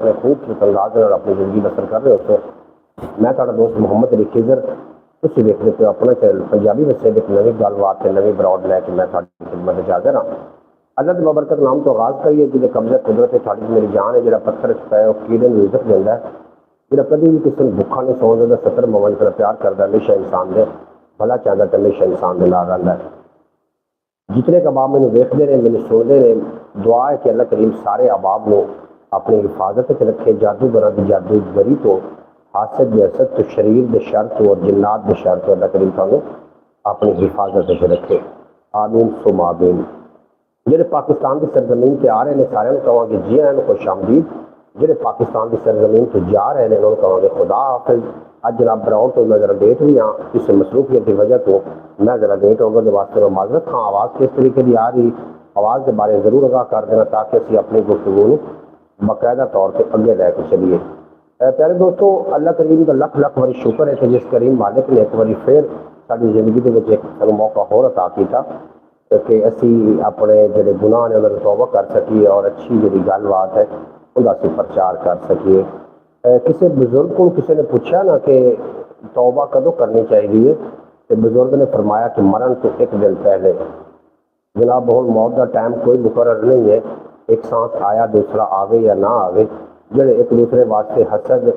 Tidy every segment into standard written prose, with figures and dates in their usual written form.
اپنے خوبصورت انداز میں اپنی زندگی بسر کر رہے ہوتے میں تھوڑا دوست محمد علی خضر تھی دیکھ رہے ہو اپنا چینل پنجابی بچے ایک نئی گل بات ہے نئی براڈ لے کے میں تھوڑی خدمت حاضر ہاں اللہ کے بابرکت نام تو آغاز کریے جی قبضہ قدرت تھوڑی میری جان ہے جہاں پتھر پہ وہ کیڑے میں رزق دینا ہے جہاں کبھی بھی کسی نے بھوکھا نہیں سو دیتا 70 مومن کر پیار کرتا ہمیشہ انسان دے بھلا چاہتا ہے ہمیشہ انسان دے نال رہتا ہے جتنے کباب میں دیکھتے رہے میں سنتے رہے دعا ہے کہ اللہ کریم سارے احباب کو اپنی حفاظت رکھے جادوگراں دی جادوگری تو حاسد دے حسد تو شریر دے شر تو اور جنات دے شر تو اللہ کریم تعالیٰ اپنی حفاظت رکھے آمین ثم آمین جہے پاکستان کی سرزمین سے آ رہے ہیں سارے کہوں گے جی آئیں خوش آمدید جہے پاکستان کی سرزمین تو جا رہے ہیں انہوں کہوں گے خدا حافظ اج جناب براؤ تو میں ذرا لیٹ بھی ہاں کسی مصروفیت کی وجہ تو میں ذرا لیٹ ہوگا جو واسطے میں معذرت ہاں آواز کس طریقے کی آ رہی آواز کے بارے ضرور آگاہ کر دینا تاکہ اسی اپنی گفتگو باقاعدہ طور پہ اگے لے کے چلیے پیارے دوستو اللہ کریم کا لکھ لکھ بڑی شکر ہے کہ جس کریم مالک نے ایک باری پھر ساری زندگی کے ایک موقع ہو عطا کیتا کہ اسی اپنے جڑے گناہ نے انہوں نے توبہ کر سکیے اور اچھی جڑی گل بات ہے ان کا پرچار کر سکیے کسی بزرگ کو کسی نے پوچھا نا کہ توبہ کدو کرنی چاہیے کہ بزرگ نے فرمایا کہ مرن تو ایک دن پہلے جناب بہت موت کا ٹائم کوئی مقرر نہیں ہے ایک سانس آیا دوسرا آوے یا نہ آوے جڑے ایک دوسرے واسطے حسد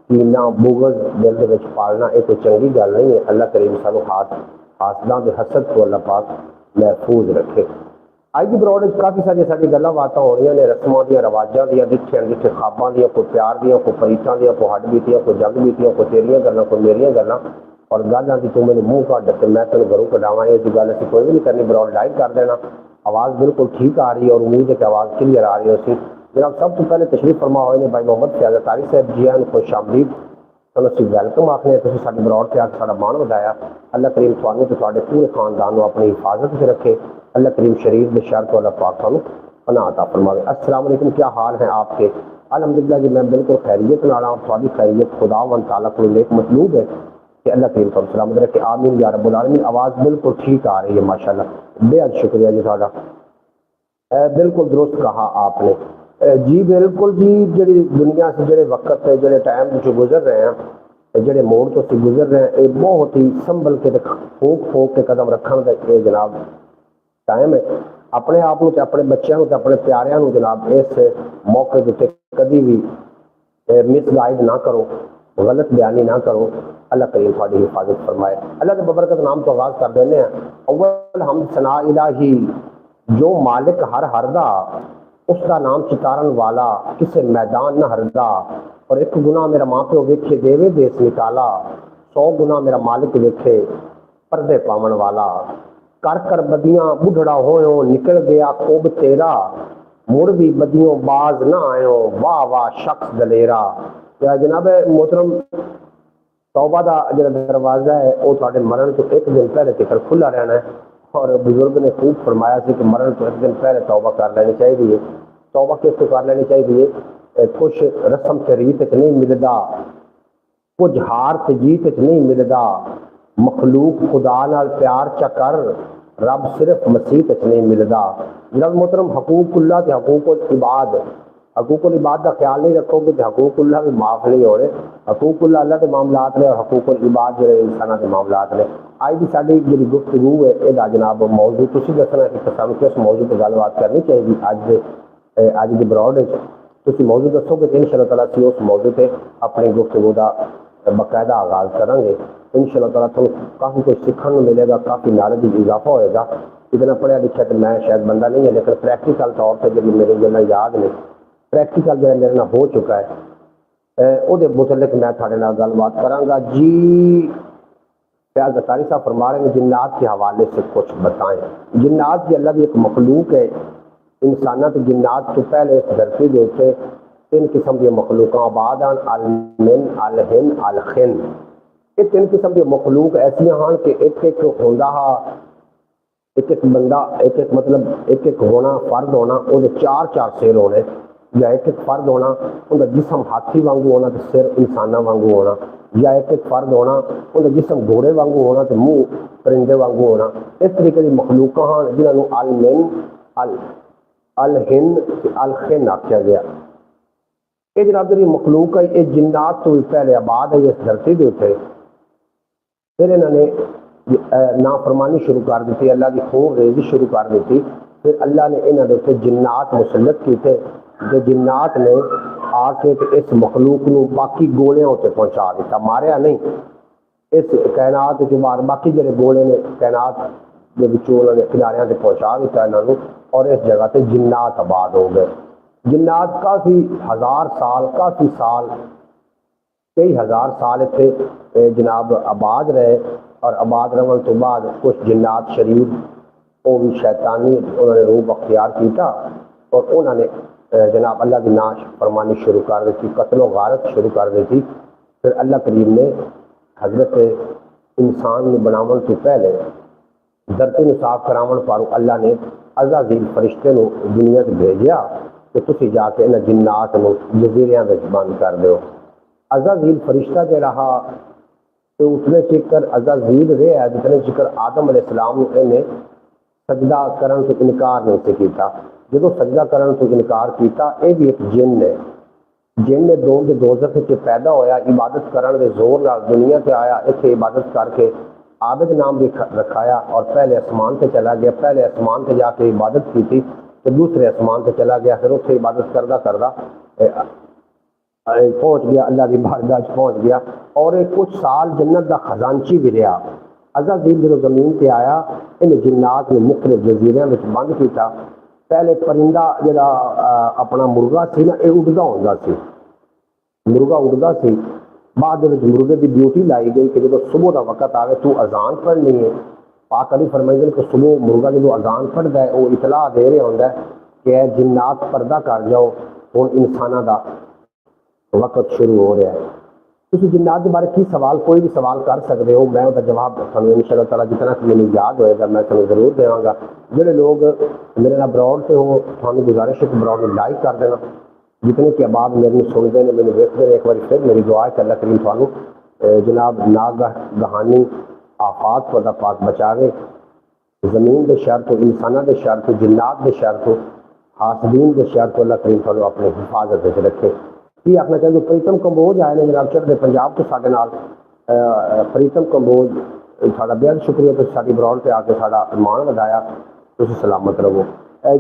کینہ بغض دل دے وچ پالنا یہ کوئی چنگی گل نہیں ہے اللہ کریم سانو حاسداں دے حسد کو اللہ پاک محفوظ رکھے آج کی براڈ کافی ساری ساری گلاں باتاں ہو رہی ہیں رسماں دیا رواجاں دیا دکھے اندکھے خواباں دیا کوئی پیار دیا کوئی پریتاں دیا کوئی ہڈ بیتیاں کوئی جگ بیتیاں کوئی تیریاں گلاں کوئی میریاں گلاں اور گل آتی تو میرے منہ کٹ تے میں تینوں گھروں کڈاواں یہ گل اسی کوئی بھی نہیں کرنی براڈ لائک کر دینا آواز بالکل ٹھیک آ رہی ہے اور امید ہے کہ آواز کلیئر آ رہی ہے اسی جناب سب تو پہلے تشریف فرما ہوئے نے بھائی محمد فیاض اطاری صاحب جی آن خوش آمدید چلو اسی ویلکم آخنے ہیں تسی ساڈی براڈ تے آ کے ساڈا مان ودایا اللہ کریم تھانوں تے تواڈے پورے خاندان نو اپنی حفاظت سے رکھے اللہ کریم شریف دے شر تو اللہ پاک تھانوں پناہ عطا فرماوے السلام علیکم کیا حال ہیں آپ کے الحمدللہ جی میں بالکل خیریت نال ہوں تھوڑی خیریت خداوند تعالیٰ کو نیک مطلوب ہے کہ اللہ کریم کو سلامت رکھے آمین یا رب العالمین آواز بالکل ٹھیک آ رہی ہے ماشاءاللہ بے حد شکریہ جی تھوڑا بالکل درست کہا آپ نے جی بالکل جی جڑی دنیا سے جڑے وقت ہے جڑے ٹائم جو گزر رہے ہیں جڑے موڑ تو سے گزر رہے ہیں یہ بہت ہی سنبھل کے پھونک کے قدم رکھنے کا یہ جناب ٹائم ہے اپنے آپ کو اپنے بچوں کو اپنے پیاریاں کو جناب اس موقع کے کبھی بھی مس گائڈ نہ کرو غلط بیانی نہ کرو اللہ کریم تھوڑی حفاظت فرمائے اللہ کے ببرکت نام تو آغاز کر دینے ہیں اول ہم ثنا الہی جو مالک ہر ہردا اس کا نام چتارن والا کسے میدان نہ ہردا اور ایک گناہ میرا ماں پیو ویکھے دیوے دیس نکالا 100 گناہ میرا مالک ویکھے پردے پاون والا کر بدیاں بڑھڑا ہوئے نکل گیا خوب تیرا مڑ بھی بدیوں باز نہ آئے واہ واہ شخص دلیرا جناب محترم توبہ دا جڑا دروازہ ہے وہ تھوڑے مرن تو ایک دن پہلے تک کھلا رہنا ہے اور بزرگ نے خوب فرمایا سی کہ مرن تو ایک دن پہلے توبہ کر لینی چاہیے توبہ کس کو کر لینی چاہیے کچھ رسم سے ریت نہیں ملدا کچھ ہار سے جیت نہیں ملدا مخلوق خدا نال پیار چکر رب صرف مسیح تک نہیں ملدا جناب محترم حقوق اللہ کے حقوق العباد حقوق العباد کا خیال نہیں رکھو گے تو حقوق اللہ بھی معاف نہیں ہو رہے حقوق اللہ اللہ کے معاملات نے اور حقوق العباد جو انسانوں کے معاملات نے آج بھی ساری جی گفتگو ہے یہ جناب موضوع تھی دسنا ہے کہ سانو کس موضوع پہ گل بات کرنی چاہیے اج کی براڈ تھی موضوع دسو گے تو ان شاء اللہ تعالیٰ اس موضوع پہ اپنی گفتگو کا باقاعدہ آغاز کریں گے ان شاء اللہ تعالیٰ تمہیں کافی کچھ سیکھنے کو ملے گا کافی نالج میں اضافہ ہوئے گا اتنا پڑھیا لکھا تو میں شاید بندہ نہیں ہے لیکن پریکٹیکل طور پہ جب میرے گلیں یاد نے پریکٹیکل جو میرے نال ہو چکا ہے وہ متعلق میں تھوڑے نال گل بات کراں گا جی فیاض اطاری صاحب فرما رہے ہیں جنات کے حوالے سے کچھ بتائیں جنات کی اللہ کی ایک مخلوق ہے انسانات جنات تو پہلے اس دھرتی کے اوپر 3 قسم کی مخلوقاں آباد ہیں المن الہن الخن یہ 3 قسم کی مخلوق ایسی ہیں کہ ایک ہوندہ ایک بندہ ایک مطلب ایک ہونا فرد ہونا وہ 4 سر ہونے یا ایک فرد ہونا ان کا جسم ہاتھی وانگو ہونا تو سر انسانوں وانگو ہونا یا ایک فرد ہونا ان کا جسم گھوڑے وانگو ہونا تو منہ پرندے وانگو ہونا اس طریقے کی مخلوقاں ہیں جنہوں المن الہن الخن آخیا گیا یہ جناب جی مخلوق ہے یہ جنات تو بھی پہلے آباد ہے اس دھرتی کے اتنے، پھر انہوں نے نافرمانی شروع کر دیتی، اللہ کی خون ریزی شروع کر دیتی، پھر اللہ نے انہوں نے جنات مسلط کیتے، جو جنات نے آ کے اس مخلوق نو باقی گولیاں اتنے پہنچا دیتا، ماریا نہیں، اس کائنات جو مار باقی جڑے گولے نے کائنات کے بچوں انہوں نے کناریاں سے پہنچا دیتا انہوں نے، اور اس جگہ تے جنات آباد ہو گئے۔ جنات کافی ہزار سال، کافی سال، کئی ہزار سال اتنے جناب آباد رہے، اور آباد رہن تو بعد کچھ جنات شریر وہ بھی شیطانی انہوں نے روح اختیار کیتا، اور انہوں نے جناب اللہ کی ناش فرمانی شروع کر دیتی، قتل و غارت شروع کر دیتی۔ پھر اللہ کریم نے حضرت انسان نے بناون سے پہلے دھرتی نو صاف کراون پارو اللہ نے عزازیل فرشتے نو دنیا تے بھیجیا کہ تسی جا کے انہاں جنات نو جزیریاں وچ بند کر دیو۔ عزازیل فرشتہ جو رہا تو اتنے چکر عزازیل رہا جتنے چکر آدم علیہ السلام نے سجدہ کرن تو انکار نہیں سے کیتا، جدو سجدہ کرن تو انکار کیتا، اے بھی ایک جن ہے، جن نے دوزخ سے پیدا ہویا، عبادت کرن دے زور نال دنیا سے آیا، اتنے عبادت کر کے عابد نام بھی رکھایا، اور پہلے آسمان سے چلا گیا، پہلے آسمان سے جا کے عبادت کی تھی، تو دوسرے آسمان سے چلا گیا، پھر اتنے عبادت کردہ کردہ پہنچ گیا اللہ کی بارگاہ پہنچ گیا، اور ایک کچھ سال جنت دا خزانچی بھی رہا۔ عزازیل جب زمین پہ آیا ان جنات نے مختلف جزیریاں میں بند کیتا۔ پہلے پرندہ جڑا اپنا مرغا سی نا یہ اڑتا ہوتا سی، مرغا اڑتا سی، بعد مرغے کی ڈیوٹی لائی گئی کہ جب صبح کا وقت آئے تو اذان پڑھنی ہے، پاک علی فرمائیں کہ صبح مرغا جب اذان پڑھتا ہے وہ اطلاع دے رہا ہوتا ہے کہ اے جنات پردہ کر جاؤ، ہوں انسانوں کا وقت شروع ہو رہا ہے۔ تسی جنات کے بارے کی سوال کوئی بھی سوال کر سکتے ہو، میں وہ جواب تھانوں ان شاء اللہ تعالیٰ جتنا کہ مجھے یاد ہوئے گا میں تھانوں ضرور دیا گا۔ جڑے لوگ میرے نال براڈ سے ہو تھانوں گزارش ہے کہ براڈ میں لائک کر دینا، جتنے کہ اب آپ میرے سنتے ہیں میرے دیکھتے ہیں، ایک بار پھر میری دعا ہے کہ اللہ کریم تھانوں جناب ناگہانی آفات کو اللہ پاک بچاوے، زمین دے شر تو، انسانوں دے شر تو، جنات دے شر تو، حاسدین دے شر تو اللہ کریم تھانوں اپنے حفاظت سے رکھے۔ یہ آخنا چاہیے پریتم کمبوج آئے ہیں جناب چڑھتے پنجاب تو سارے نال پریتم کمبوج سارا بہت شکریہ تو ساری براڈ پہ آ کے سارا ایمان ودایا، تو سلامت رہو۔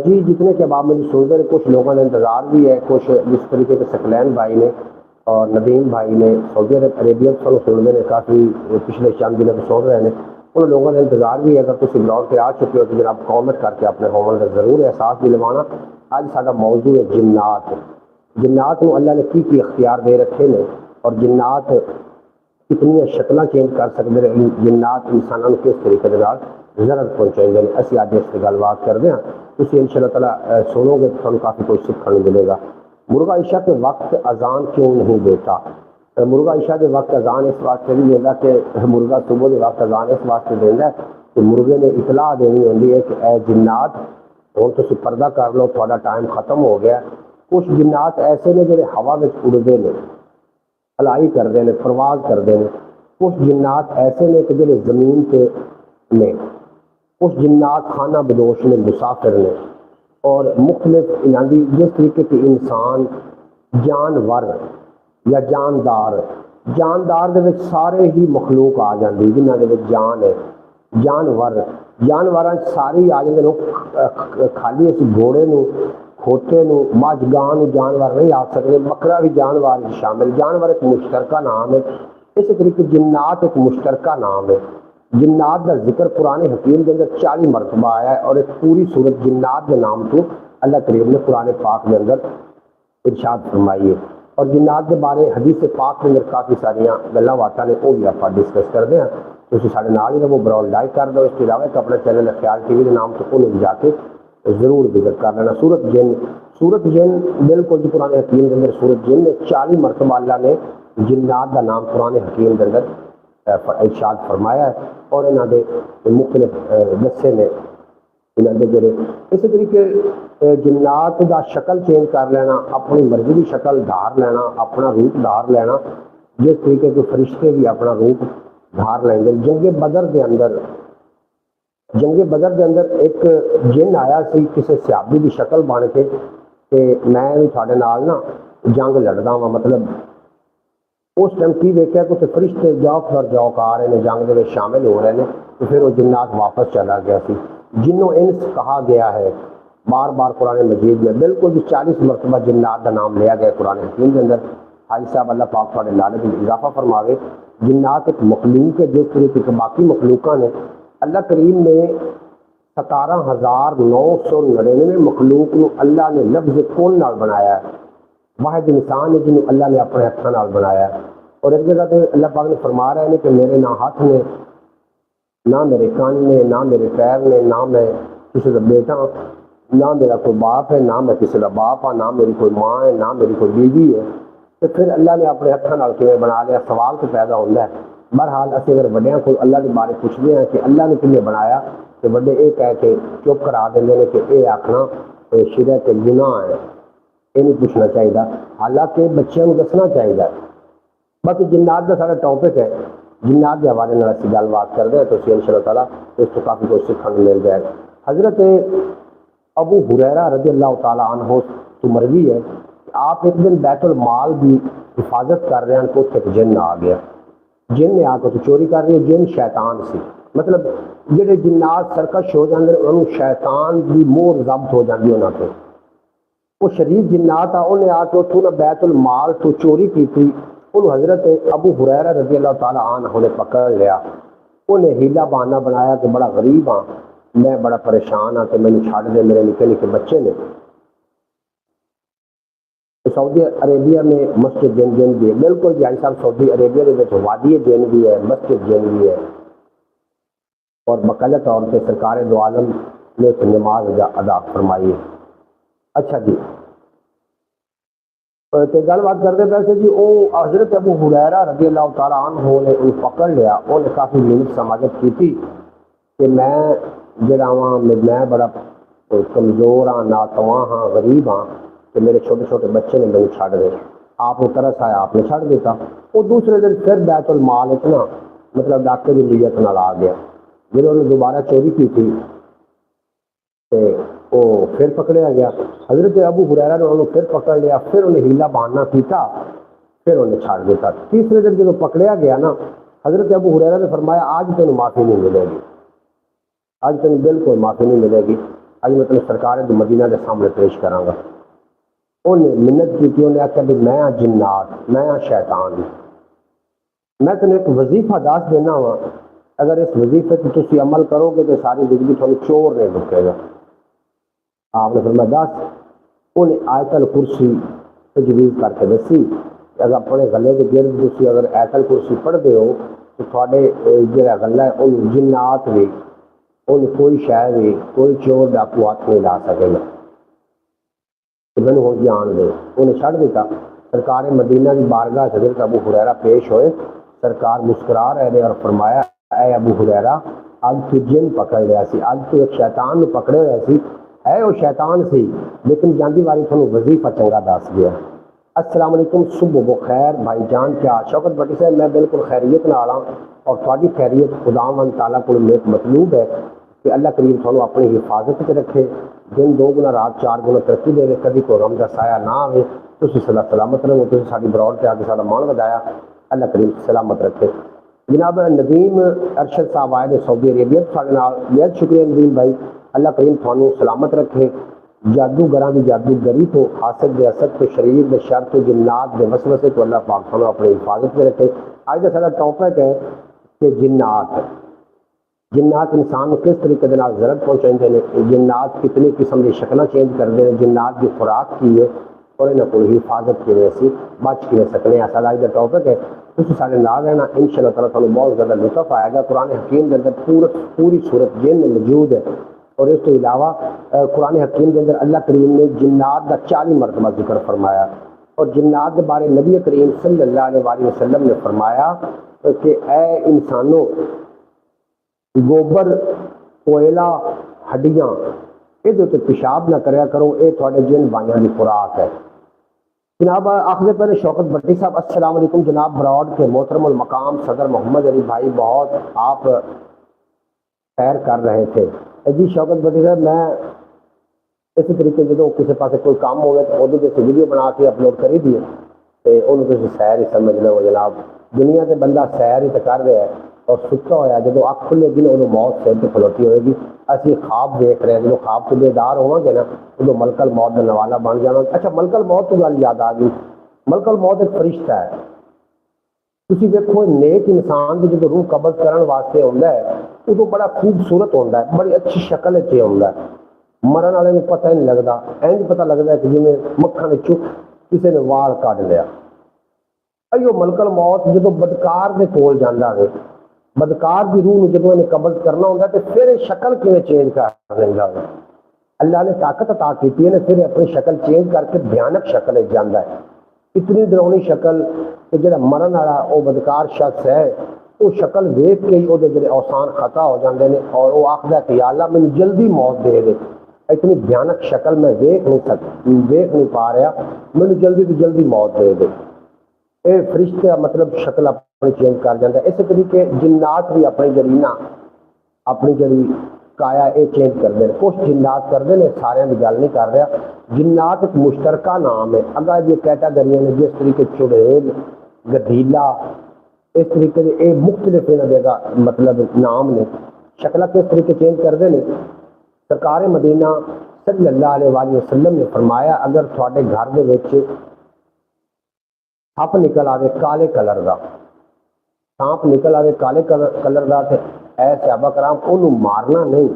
جی جتنے کہ اب مجھے سنتے ہیں کچھ لوگوں نے انتظار بھی ہے، کچھ جس طریقے سے سکلین بھائی نے اور ندیم بھائی نے سعودی عربیہ سے سنتے ہیں، کافی پچھلے چند دنوں سے سن رہے ہیں، ان لوگوں نے انتظار بھی ہے۔ اگر تھی براڈ پہ آ چکے ہو تو جناب کامنٹ کر کے اپنے ہومن کا ضرور احساس بھی لوانا۔ اج سارا موضوع ہے جنات۔ جنات کو اللہ نے کی اختیار دے رکھے نے، اور جنات کتنی شکل چینج کر سکتے ہیں، جنات انسانوں کو کس طریقے کے ضرر پہنچائیں گے، اسی آج اس کی گل بات کرتے ہیں، تھی ان شاء اللہ تعالیٰ سنو گے تو تمہیں کافی کچھ سیکھنے ملے گا۔ مرغا عشاء کے وقت اذان کیوں نہیں دیتا؟ مرغا عشاء کے وقت اذان اس واسطے نہیں دیتا کہ مرغا صبح کے وقت اذان اس واسطے دینا ہے کہ مرغے نے اطلاع دینی ہوتی ہے کہ اے جنات ہوں تسی پردہ کر لو، تھوڑا ٹائم ختم ہو گیا۔ کچھ جنات ایسے نے جڑے ہوا میں اڑتے ہیں، فلائی کرتے ہیں، پرواز کرتے ہیں، کچھ جنات ایسے نے کہ جڑے زمین پہ نے، کچھ جنات خانہ بدوش نے، مسافر نے، اور مختلف انہوں جس طریقے کے انسان جانور یا جاندار دے وچ سارے ہی مخلوق آ جاندی جنہاں دے وچ جان ہے، جانوراں ساری آ جاندے، خالی اسی گھوڑے نو، کھوتے نو، مجھ گاں نو جانور نہیں آ سکتے، بکرا بھی جانور شامل، جانور ایک مشترکہ نام ہے۔ اسی طریقے جنات ایک مشترکہ نام ہے۔ جنات کا ذکر قرآن حکیم کے اندر 40 مرتبہ آیا ہے، اور ایک پوری صورت جنات کے نام تو اللہ کریم نے قرآن پاک کے اندر ارشاد فرمائی ہے۔ اور جنات کے بارے حدیث پاک کے اندر کافی ساری گلاں باتاں نے، وہ بھی آپ ڈسکس کرتے ہیں، تو اسی سارے نال ہی رہو، براؤن لائک کر دو۔ اس کے علاوہ ایک اپنا چینل خیال ٹی وی کے نام تو انہوں جا کے ضرور وزٹ کر لینا۔ سورت جن بالکل جی قرآن حکیم کے اندر سورت جن نے 40 مرتبہ اللہ نے جنات کا نام قرآن حکیم کے اندر ارشاد فرمایا ہے، اور انہوں نے مختلف دسے نے انہوں نے جڑے۔ اسی طریقے جنات کا شکل چینج کر لینا، اپنی مرضی کی شکل دھار لینا، اپنا روپ دھار لینا، جس طریقے کے فرشتے بھی اپنا روپ دھار لیں گے۔ جنگ بدر کے اندر ایک جن آیا سی کسی صحابی کی شکل بن کے کہ میں بھی تھوڑے نال نا جنگ لڑدا وا، مطلب اس ٹائم کی دیکھا کہ اتنے فرشتے جوک پر جوک آ رہے ہیں، جنگ میں شامل ہو رہے ہیں، تو پھر وہ جنات واپس چلا گیا سی۔ جنوں انس کہا گیا ہے بار بار قرآن مجید میں، بالکل بھی 40 مرتبہ جنات کا نام لیا گیا قرآن حکیم کے اندر۔ حاجی صاحب اللہ پاک تھوڑے لالے میں اضافہ فرماوے، جنات ایک مخلوق ہے جس طریقے کے باقی مخلوقاں نے، اللہ کریم نے 17,999 مخلوق نو اللہ نے لفظ کون نال بنایا ہے۔ واحد انسان ہے جنہوں اللہ نے اپنے ہاتھوں نال بنایا ہے، اور ایک جگہ پہ اللہ پاک نے فرما رہے ہیں کہ میرے نہ ہاتھ نے، نہ میرے کان نے، نہ میرے پیر نے، نہ میں کسی کا بیٹا ہوں، نہ میرا کوئی باپ ہے، نہ میں کسی کا باپ ہوں، نہ میری کوئی ماں ہے، نہ میری کوئی بیوی ہے۔ تو پھر اللہ نے اپنے ہاتھوں نال کیوں بنا لیا؟ سوال تو پیدا ہوتا ہے۔ بہرحال اسی اگر وڈیاں کو اللہ کے بارے پوچھتے ہیں کہ اللہ نے کیوں بنایا، تو وڈے یہ کہہ کے چپ کرا دیں گے کہ یہ آخنا شرک گناہ ہے، یہ نہیں پوچھنا چاہیے، حالانکہ بچوں کو دسنا چاہیے۔ باقی جنات کا سارا ٹاپک ہے، جنات کے حوالے نال اسی گل بات کرتے ہیں، تو ان شاء اللہ تعالیٰ اس کو کافی کچھ سیکھنے کو مل جائے گا۔ حضرت ابو ہریرہ رضی اللہ تعالیٰ عنہ تو مروی ہے کہ آپ ایک دن بیت المال کی حفاظت کر رہے ہیں تو ایک جن آ گیا، جن نے آ کے تو چوری کر رہی ہے، جن شیطان سی، مطلب جہے جنات سرکش ہو جاتے ہیں انہوں شیطان کی مور ضبط ہو جاتی انہوں کو۔ وہ شریف جنات آ انہیں آ کے اتوں بیت المال تو چوری کی تھی، انہوں حضرت ابو ہریرہ رضی اللہ تعالیٰ عنہ نے پکڑ لیا۔ انہیں ہیلا بہانہ بنایا کہ بڑا غریب ہاں، میں بڑا پریشان ہاں، کہ میں نے چھڑ دے، میرے نکے نکے بچے نے۔ سعودی عربیہ میں مسجد جن بھی ہے، بالکل جی صاحب، سعودی عربیہ کے وادی جن بھی ہے، مسجد جن بھی ہے، اور باقاعدہ طور پہ سرکار دو عالم نے اس نماز ادا فرمائی ہے۔ اچھا جی، تو گل بات کرتے پیسے جی، وہ حضرت ابو ہریرہ رضی اللہ تعالیٰ عنہ نے ان پکڑ لیا، انہوں نے کافی محنت سماجت کی تھی کہ میں جڑا ہاں، میں بڑا کمزور ہاں، ناتواں ہاں، غریب ہاں، کہ میرے چھوٹے چھوٹے بچے نے مجھے چھڑ دے۔ آپ کو ترس آیا، آپ نے چھڑ دیتا۔ وہ دوسرے دن پھر بیت المال اتنا مطلب ڈاکے کی نیت نال آ گیا، جنہوں نے دوبارہ چوری کی تھی تو وہ پھر پکڑیا گیا۔ حضرت ابو ہریرہ نے انہوں پھر پکڑ لیا، پھر انہیں ہیلا بہانہ کیتا، پھر انہیں چھاڑ دیتا۔ تیسرے دن جب پکڑیا گیا نا، حضرت ابو ہریرہ نے فرمایا آج تینوں معافی نہیں ملے گی، آج تینوں بالکل معافی نہیں ملے گی، آج میں تمہیں سرکار دو مدینہ کے سامنے پیش کراں گا۔ انہیں منت کی تھی، انہیں آخیا بھی میں ہاں جنات، میں ہاں شیطان، میں تمہیں ایک وظیفہ دس دینا وا، اگر اس وظیفے پہ تسی عمل کرو گے تو ساری زندگی تھوڑی چور نہیں رکے گا۔ آپ نے فرمایا دس۔ انہیں آیت الکرسی تجویز کر کے دسی، اگر اپنے گلے کے گرد تسی اگر آیت الکرسی پڑھتے ہو تو تھوڑے جڑا گلا ہے ان جنات بھی، ان کوئی شے بھی، کوئی چور ڈاکو ہاتھ نہیں لا سکے گا۔ میں نے ہوں جان دے، انہیں چھڑ دیتا۔ سرکار مدینہ کی بارگاہ حضرت ابو ہریرہ پیش ہوئے، سرکار مسکرا رہے اور فرمایا اے ابو ہریرہ، آج تو جن پکڑ لیا سی، آج تو ایک شیطان نے پکڑے ہوئے سی، ہے وہ شیطان سی لیکن جاندی واری تھانوں وظیفہ چنگا دس گیا۔ السلام علیکم، صبح بخیر بھائی جان، کیا شوکت بٹی صاحب میں بالکل خیریت نال ہاں، اور تھوڑی خیریت خداوند تعالیٰ کو ایک مطلوب ہے کہ اللہ کریم تھانوں اپنی حفاظت سے رکھے، دن دو گنا رات چار گنا ترقی دے، کبھی کوئی غم کا سایہ نہ آئے، تسی صلاح سلامت رہو، تسی ساری براڈ پہ آ کے سارا مان ودایا، اللہ کریم سلامت رکھے۔ جناب ندیم ارشد صاحب آئے نے سعودی عربیہ، سارے نال بہت شکریہ ندیم بھائی، اللہ کریم تھانوں سلامت رکھے، جادوگراں دی جادوگری تو، حاسد دے حسد تو، شریر دے شر تو، جنات دے وسوسے تو اللہ پاک تھانوں اپنی حفاظت میں رکھے۔ آج کا سارا ٹاپک ہے کہ جنات، جنات انسان کو کس طریقے دے نال ضرر پہنچاتے ہیں، جنات کتنی قسم کی شکلیں چینج کرتے ہیں، جنات کی خوراک کی ہے اور انہوں کو حفاظت کی اسی بچ کے سکنے۔ ایسا آج کا ٹاپک ہے، تسی سارے نال رہنا، ان شاء اللہ تعالیٰ تھانوں بہت زیادہ لطف آئے گا۔ قرآن حکیم کے اندر پوری صورت جن موجود ہے، اور اس کے علاوہ قرآن حکیم کے اندر اللہ کریم نے جنات کا 40 مرتبہ ذکر فرمایا، اور جنات کے بارے نبی کریم صلی اللہ علیہ وسلم نے فرمایا کہ اے انسانوں، گوبر، کوئلہ، ہڈیاں یہ پیشاب نہ کریا کرو، یہ تھوڑے جن بائیاں کی خوراک ہے۔ جناب آخر پہلے شوکت بھٹی صاحب السلام علیکم، جناب براڈ کے محترم المقام صدر محمد علی بھائی، بہت آپ خیر کر رہے تھے۔ جی شوکت بھٹی صاحب، میں اسی طریقے جدو کسی پاس کوئی کام ہوگا تو وہ ویڈیو بنا کے اپلوڈ کری دیے تو انہوں تھی سیر ہی سمجھ لو جناب دنیا سے بندہ سیر ہی تو کر رہا ہے اور ستا ہوا جب اکھ کھلے گی انہوں موت سر سے کھلوتی ہوئے گی اسی خواب دیکھ رہے ہیں جب خواب سے بیدار ہوا گے نا ادو ملک الموت کا نوالا بن جانا. اچھا ملک الموت تو گل یاد آ گئی. ملک الموت ایک فرشتہ ہے. تھی دیکھو نیک انسان کی جب روح قبض کرنے واسطے آتا ہے ادو بڑا خوبصورت ہوتا ہے بڑی اچھی شکل چ آتا ہے. مرن والے کو پتہ ہی نہیں لگتا اینج پتہ لگتا ہے کہ جی مکھن کسی نے وال کٹ لیا. ایو ملک الموت جب بدکار کے کول جانا ہے بدکار کی روح جب انہیں قبض کرنا ہوتا ہے تو پھر شکل کیوں چینج کر لینا ہے. اللہ نے طاقت عطا کی ہے پھر اپنی شکل چینج کر کے بھیانک شکل جانا ہے. اتنی ڈراؤنی شکل کہ جڑا مرن والا وہ بدکار شخص ہے وہ شکل ویخ کے ہی وہ جڑے اوسان خطا ہو جاتے ہیں اور وہ آخر ہے کہ یا اللہ مجھے جلدی موت دے دے. اتنی بھیانک شکل میں ویخ نہیں پا رہا مجھے جلدی تو جلدی موت دے دے. یہ فرشتے مطلب شکل اپنی چینج کر جاتا ہے. اسی طریقے جنات بھی اپنی جڑی نا اپنی جڑی کایا یہ چینج کرتے ہیں. کچھ جنات کرتے ہیں سارے کی گل نہیں کر رہا. جنات ایک مشترکہ نام ہے. اگر یہ کیٹاگریاں نے جس طریقے چڑیل گدیلا اس طریقے سے یہ مختلف جگہ مطلب نام نے شکل کس طریقے چینج کرتے ہیں. سرکار مدینہ صلی اللہ علیہ وآلہ وسلم نے فرمایا اگر تھوڑے گھر دے وچ سپ نکل آئے کالے کلر کا سانپ نکل آئے کالے کلر کا تو اے صحابہ کرام انہوں مارنا نہیں.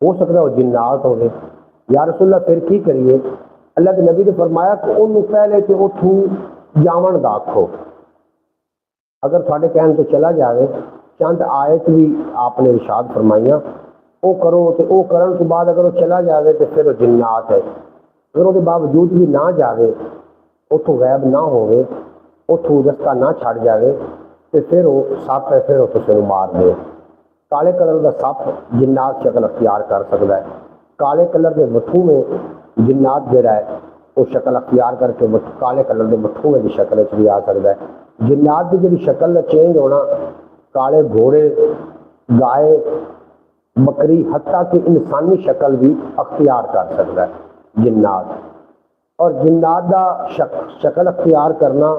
ہو سکتا وہ جنات ہوگی. یا رسول اللہ پھر کی کریے. اللہ کے نبی نے فرمایا کہ انہوں پہلے تو اتھوں جاون دا آکھو. اگر تھوڑے کہنے تو چلا جائے چند آیت بھی آپ نے ارشاد فرمائیاں وہ کرو تو وہ کرن کے بعد اگر وہ چلا جائے تو پھر وہ جنات ہے. اگر وہ باوجود بھی نہ جائے اتوں غائب نہ ہوئے اتوں رستہ نہ چھڑ جائے تو پھر وہ سپ ہے پھر وہ کسی مار دے. کالے کلر کا سپ جنات شکل اختیار کر سکتا ہے. کالے کلر کے مٹھو میں جنات جڑا ہے وہ شکل اختیار کر کے کالے کلر کے مٹھو میں بھی شکل بھی آ سکتا ہے. جنات کی جی شکل چینج ہونا کالے گھوڑے گائے بکری حتیٰ کہ انسانی شکل بھی اختیار کر سکتا ہے جنات. اور جنات کا شکل اختیار کرنا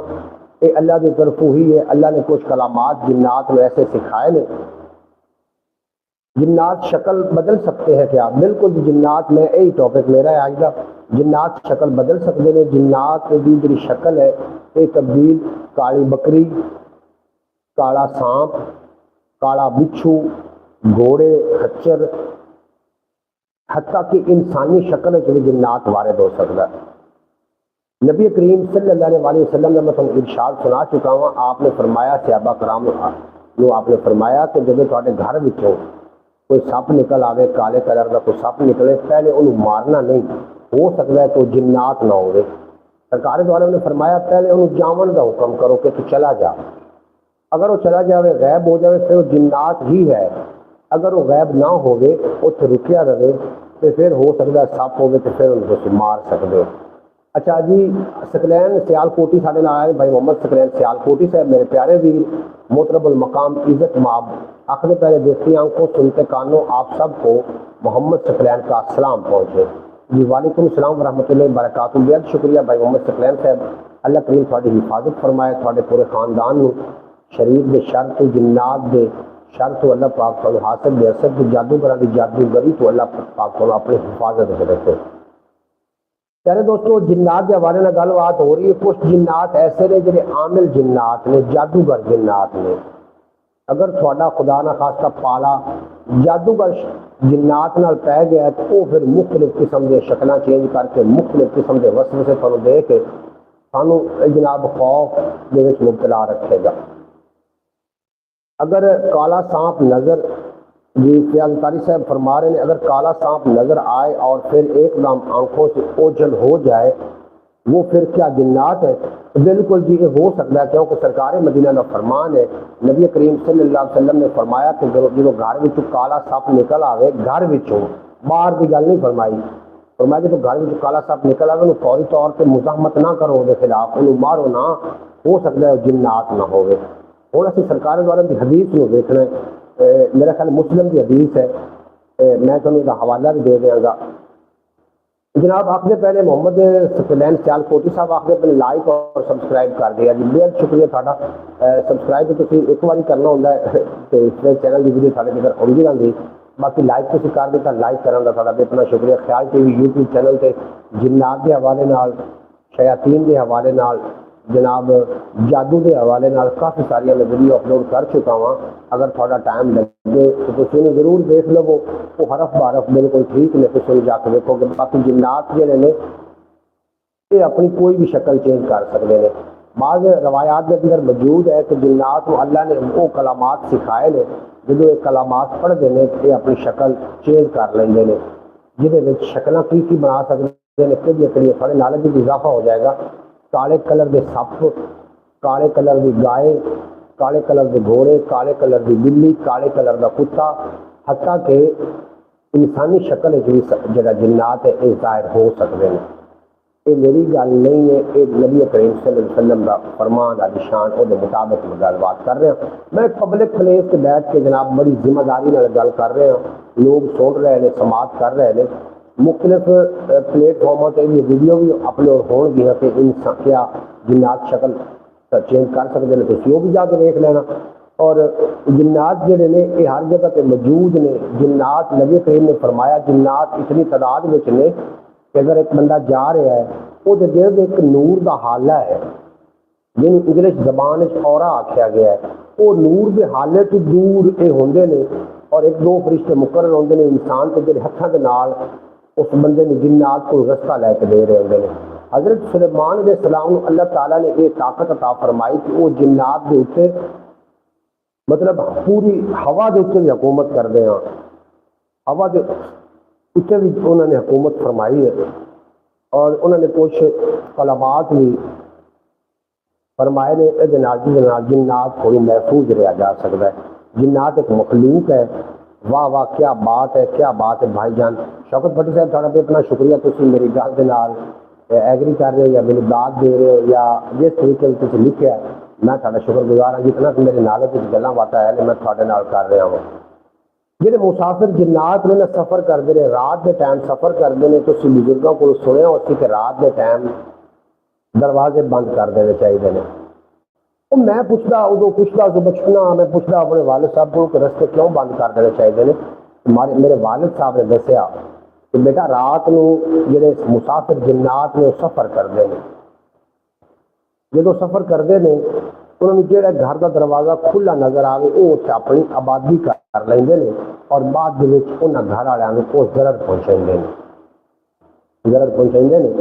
یہ اللہ کی طرف ہی ہے. اللہ نے کچھ کلامات جنات میں ایسے سکھائے نے. جنات شکل بدل سکتے ہیں کیا؟ بالکل جنات میں یہی ٹاپک میرا ہے آج کا. جنات شکل بدل سکتے ہیں. جنات کی جی شکل ہے یہ تبدیل کالی بکری کالا سانپ کالا بچھو گھوڑے خچر حتیٰ کہ انسانی شکل بھی جنات وارد ہو سکتا ہے. نبی کریم صلی اللہ علیہ وسلم نے میں تمہیں ارشاد سنا چکا ہوں. آپ نے فرمایا صحابہ کرام جو آپ نے فرمایا کہ جب تھوڑے گھر وچوں کوئی سپ نکل آئے کالے کلر کا کوئی سپ نکلے پہلے انہوں مارنا نہیں. ہو سکتا ہے کوئی جنات نہ ہوئے. سرکار دوارا نے فرمایا پہلے انہوں جاون کا حکم کرو کہ تو چلا جا. اگر وہ چلا جائے غائب ہو جائے پھر وہ جنات ہی ہے. اگر وہ غائب نہ ہوئے اتنے رکیا رہے تو پھر ہو سکتا ہے سپ ہوگے تو پھر ان کو مار سکتے. اچھا جی سکلین سیال کوٹی سارے نہ آئے بھائی محمد سکلین سیال کوٹی صاحب میرے پیارے ویر محترم المقام عزت ماب آخر پہلے دیکھتی آنکھوں سنتے کانوں آپ سب کو محمد سکلین کا سلام پہنچے. جی وعلیکم السلام ورحمۃ اللہ وبرکاتہ. بہت شکریہ بھائی محمد سکلین صاحب. اللہ کریم تھوڑی حفاظت فرمائے تھوڑے پورے خاندان کو شریر دے شر تو جنات دے شر تو اللہ پاک کو حاصل دے اثر کی جادوگر کی جادوگری تو اللہ پاک کو اپنی حفاظت سے رکھے. پیارے دوستو جنات کے حوالے میں گل بات ہو رہی ہے. کچھ جنات ایسے نے جڑے عامل جنات نے جادوگر جنات نے. اگر تھوڑا خدا نہ خاصہ پالا جادوگر جنات نال پہ گیا تو وہ پھر مختلف قسم کے شکلیں چینج کر کے مختلف قسم کے وسوسے تھانوں دے کے سانو جناب خوف دے وچ مبتلا رکھے گا. اگر کالا سانپ نظر جی فیاض قاری صاحب فرما رہے ہیں اگر کالا سانپ نظر آئے اور پھر ایک دم آنکھوں سے اوجھل ہو جائے وہ پھر کیا جنات ہے؟ بالکل جی یہ ہو سکتا ہے کیونکہ سرکار مدینہ کا فرمان ہے. نبی کریم صلی اللہ علیہ وسلم نے فرمایا کہ جب گھر وچوں کالا سپ نکل آئے گھر وچوں باہر کی گل نہیں فرمائی. فرمایا کہ گھر وچوں کالا سپ نکل آئے انہوں فوری طور پہ مزاحمت نہ کرو دے خلاف انہوں مارو نہ. ہو سکتا ہے جنات نہ ہوئے. ہوں اسی سرکار دوارا کی حدیث کو دیکھنا ہے. میرا خیال مسلم کی حدیث ہے. میں تمہیں اس کا حوالہ بھی دے دیا گا. جناب آخر پہلے محمد سکلین سیال کوٹی صاحب آخر پہلے لائک اور سبسکرائب کر دیا جی، بہت شکریہ تھوڑا۔ سبسکرائب تو تھی ایک بار کرنا ہوتا ہے تو اس چینل کی ویڈیو سارے اگر آؤں رہی، باقی لائک تھی کر دیتا، لائک کرنے کا تھوڑا اتنا شکریہ۔ خیال ٹی وی یوٹیوب چینل سے جنات کے حوالے نال، شیاطین کے حوالے نال، جناب جادو کے حوالے نال کافی ساری میں ویڈیو اپلوڈ کر چکا ہوں، اگر تھوڑا ٹائم لگے تو تھی انہیں ضرور دیکھ لو، وہ حرف بارف بالکل ٹھیک نے، تھی جا کے دیکھو گے۔ باقی جنات جہے نے یہ اپنی کوئی بھی شکل چینج کر سکتے ہیں۔ بعض روایات کے اندر موجود ہے کہ جنات کو اللہ نے وہ کلامات سکھائے نے، جب یہ کلامات پڑھتے ہیں یہ اپنی شکل چینج کر لیں گے، جہد شکل کی بنا سکتے ہیں، کہڑی تھوڑے نالج بھی اضافہ ہو جائے گا۔ کالے کلر کے سپ، کالے کلر کی گائے، کالے کلر کے گھوڑے، کالے کلر کی بلی، کالے کلر کا کتا، حتیٰ کہ انسانی شکل جڑا جنات ہے یہ ظاہر ہو سکتے ہیں۔ یہ میری گل نہیں ہے، یہ نبی کریم صلی اللہ علیہ وسلم کا فرمان علی شان وہ مطابق میں گل بات کر رہے ہیں۔ میں پبلک پلیس سے بیٹھ کے جناب بڑی ذمہ داری نال گل کر رہے ہیں، لوگ سن رہے ہیں، سماعت کر رہے ہیں، مختلف پلیٹ فارموں سے یہ ویڈیو بھی اپلوڈ ہو گیا کہ انسان کیا جنات شکل چینج کر سکتے ہیں، تو وہ بھی جا کے دیکھ لینا۔ اور جنات جڑے نے یہ ہر جگہ پہ موجود نے۔ جنات نبی کریم نے فرمایا جنات اتنی تعداد میں نے کہ اگر ایک بندہ جا رہا ہے وہ گرد ایک نور کا حالہ ہے، جن انگلش زبان اورا آخیا گیا ہے، وہ نور کے حالے تو دور یہ ہوندے نے، اور ایک دو فرشتے مقرر ہوندے نے انسان کے جڑے ہاتھوں کے نال اس بندے نے جنات کو رستہ لے کے دے رہے ہوندے نے۔ حضرت سلیمان علیہ السلام کو اللہ تعالیٰ نے یہ طاقت عطا فرمائی کہ وہ جنات کے اوپر مطلب پوری ہوا کے اوپر بھی حکومت کرتے ہیں، ہوا کے اوپر بھی انہوں نے حکومت فرمائی ہے، اور انہوں نے کچھ کلمات بھی فرمائے نے جنات تھوڑی محفوظ رہا جا سکتا ہے۔ جنات ایک مخلوق ہے۔ واہ واہ کیا بات ہے، کیا بات ہے بھائی جان۔ شوکت بھٹی صاحب تھوڑا پہ اتنا شکریہ، تھی میری گل کے نال ایگری کر رہے ہو یا میری داد دے رہے ہو یا جس طریقے سے تھی لکھا ہے، میں تھوڑا شکر گزار ہوں۔ جتنا کہ میرے نالے کچھ گلاں باتیں ہے میں تھوڑے نال کر رہا ہوں۔ جہے مسافر جنات نے سفر کرتے رہے، رات کے ٹائم سفر کرتے ہیں، تو اسی بزرگوں کو سنیا اسی کہ رات کے ٹائم دروازے بند کر دینے چاہیے نے۔ میں پوچھتا ادو پوچھتا جو بچپنا میں پوچھتا اپنے والد صاحب کو کہ رستے کیوں بند کر دینے چاہیے نے؟ میرے والد صاحب نے دسیا کہ بیٹا رات نو جڑے مسافر جنات نے سفر کرتے ہیں، جدو سفر کرتے ہیں انہوں نے جہاں گھر کا دروازہ کھلا نظر آئے وہ اتنے اپنی آبادی کر لیں گے اور بعد انہوں گھر والوں کو ضرر پہنچائیں گے، ضرر پہنچائیں گے۔